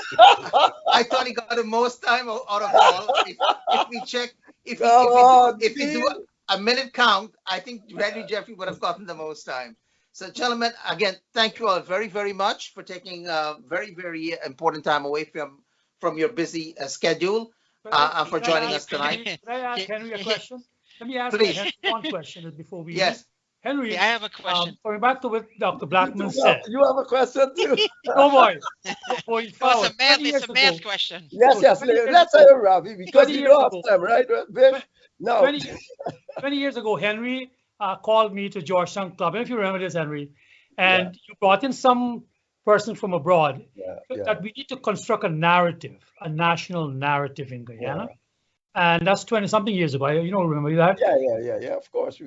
I thought he got the most time out of all. If we check, if we do a minute count, I think Henry Jeffrey would have gotten the most time. So, gentlemen, again, thank you all very, very much for taking very, very important time away from your busy schedule and for joining us tonight. Can I ask Henry a question? Let me ask Please. Henry one question before we Yes. Henry, I have a question. Going back to what Dr. Blackman said. You have a question too? No, boy. Going forward, it's a math question. Yes, yes. Let's hear Ravi, because you don't have time, right, Vish? No. 20 years ago, Henry called me to Georgetown Club. And if you remember this, Henry, and you brought in some person from abroad that we need to construct a narrative, a national narrative in Guyana. And that's 20-something years ago. You don't remember that? Yeah, of course.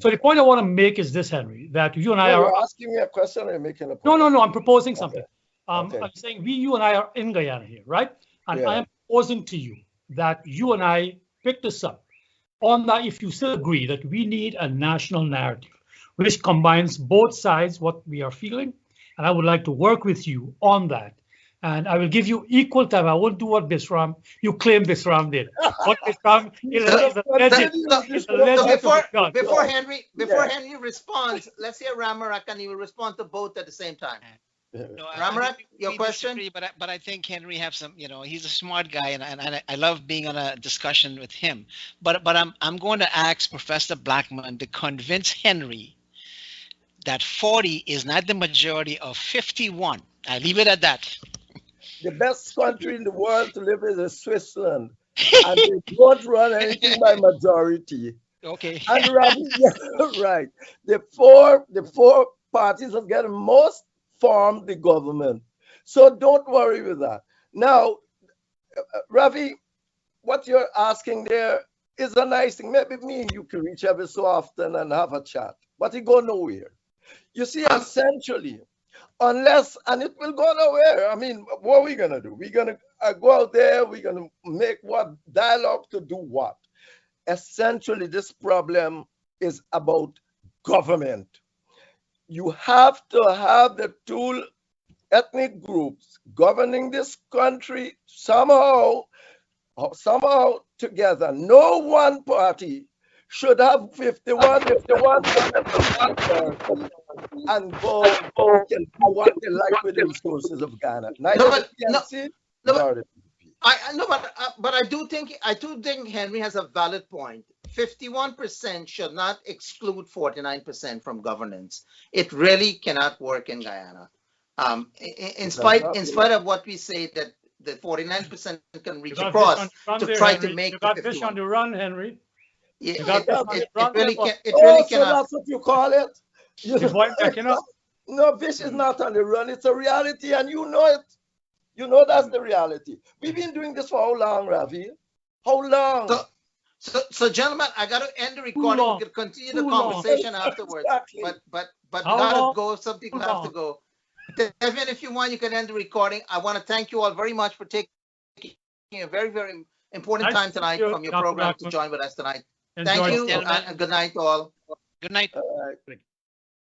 So the point I want to make is this, Henry, that you and I are... You're asking me a question or you're making a point? No, I'm proposing something. Okay. I'm saying you and I are in Guyana here, right? And I am proposing to you that you and I pick this up on that, if you still agree that we need a national narrative which combines both sides, what we are feeling, and I would like to work with you on that. And I will give you equal time. I won't do what Bisram, you claim Bisram did. What Bisram is a legend. Before Henry responds, let's hear Ramarak, and he will respond to both at the same time. No, Ramarak, your question? Disagree, but I think Henry have some, he's a smart guy, and I love being on a discussion with him. But I'm going to ask Professor Blackman to convince Henry that 40 is not the majority of 51. I leave it at that. The best country in the world to live in is Switzerland, and they don't run anything by majority. Okay. And right, the four parties have got most formed the government, so don't worry with that. Now, Ravi, what you're asking there is a nice thing. Maybe me and you can reach every so often and have a chat, but it go nowhere. You see, essentially, unless, and it will go nowhere. I mean, what are we gonna do? We're gonna go out there, we're gonna make what dialogue to do what? Essentially, this problem is about government. You have to have the two ethnic groups governing this country somehow together. No one party should have 51 and go and do what they like with the resources of Ghana. But I do think Henry has a valid point. 51% should not exclude 49% from governance. It really cannot work in Guyana. In spite of what we say that the 49% can reach across to try to make. You got fish on the run, Henry. It really cannot. That's what you call it. No, fish is not on the run. It's a reality, and you know it. You know that's the reality. We've been doing this for how long, Ravi? How long? So gentlemen, I got to end the recording. We can continue the conversation afterwards. Exactly. But gotta go. Some people have to go. Devin, if you want, you can end the recording. I want to thank you all very much for taking a very, very important time tonight from your program to join with us tonight. Thank you, and good night to all. Good night.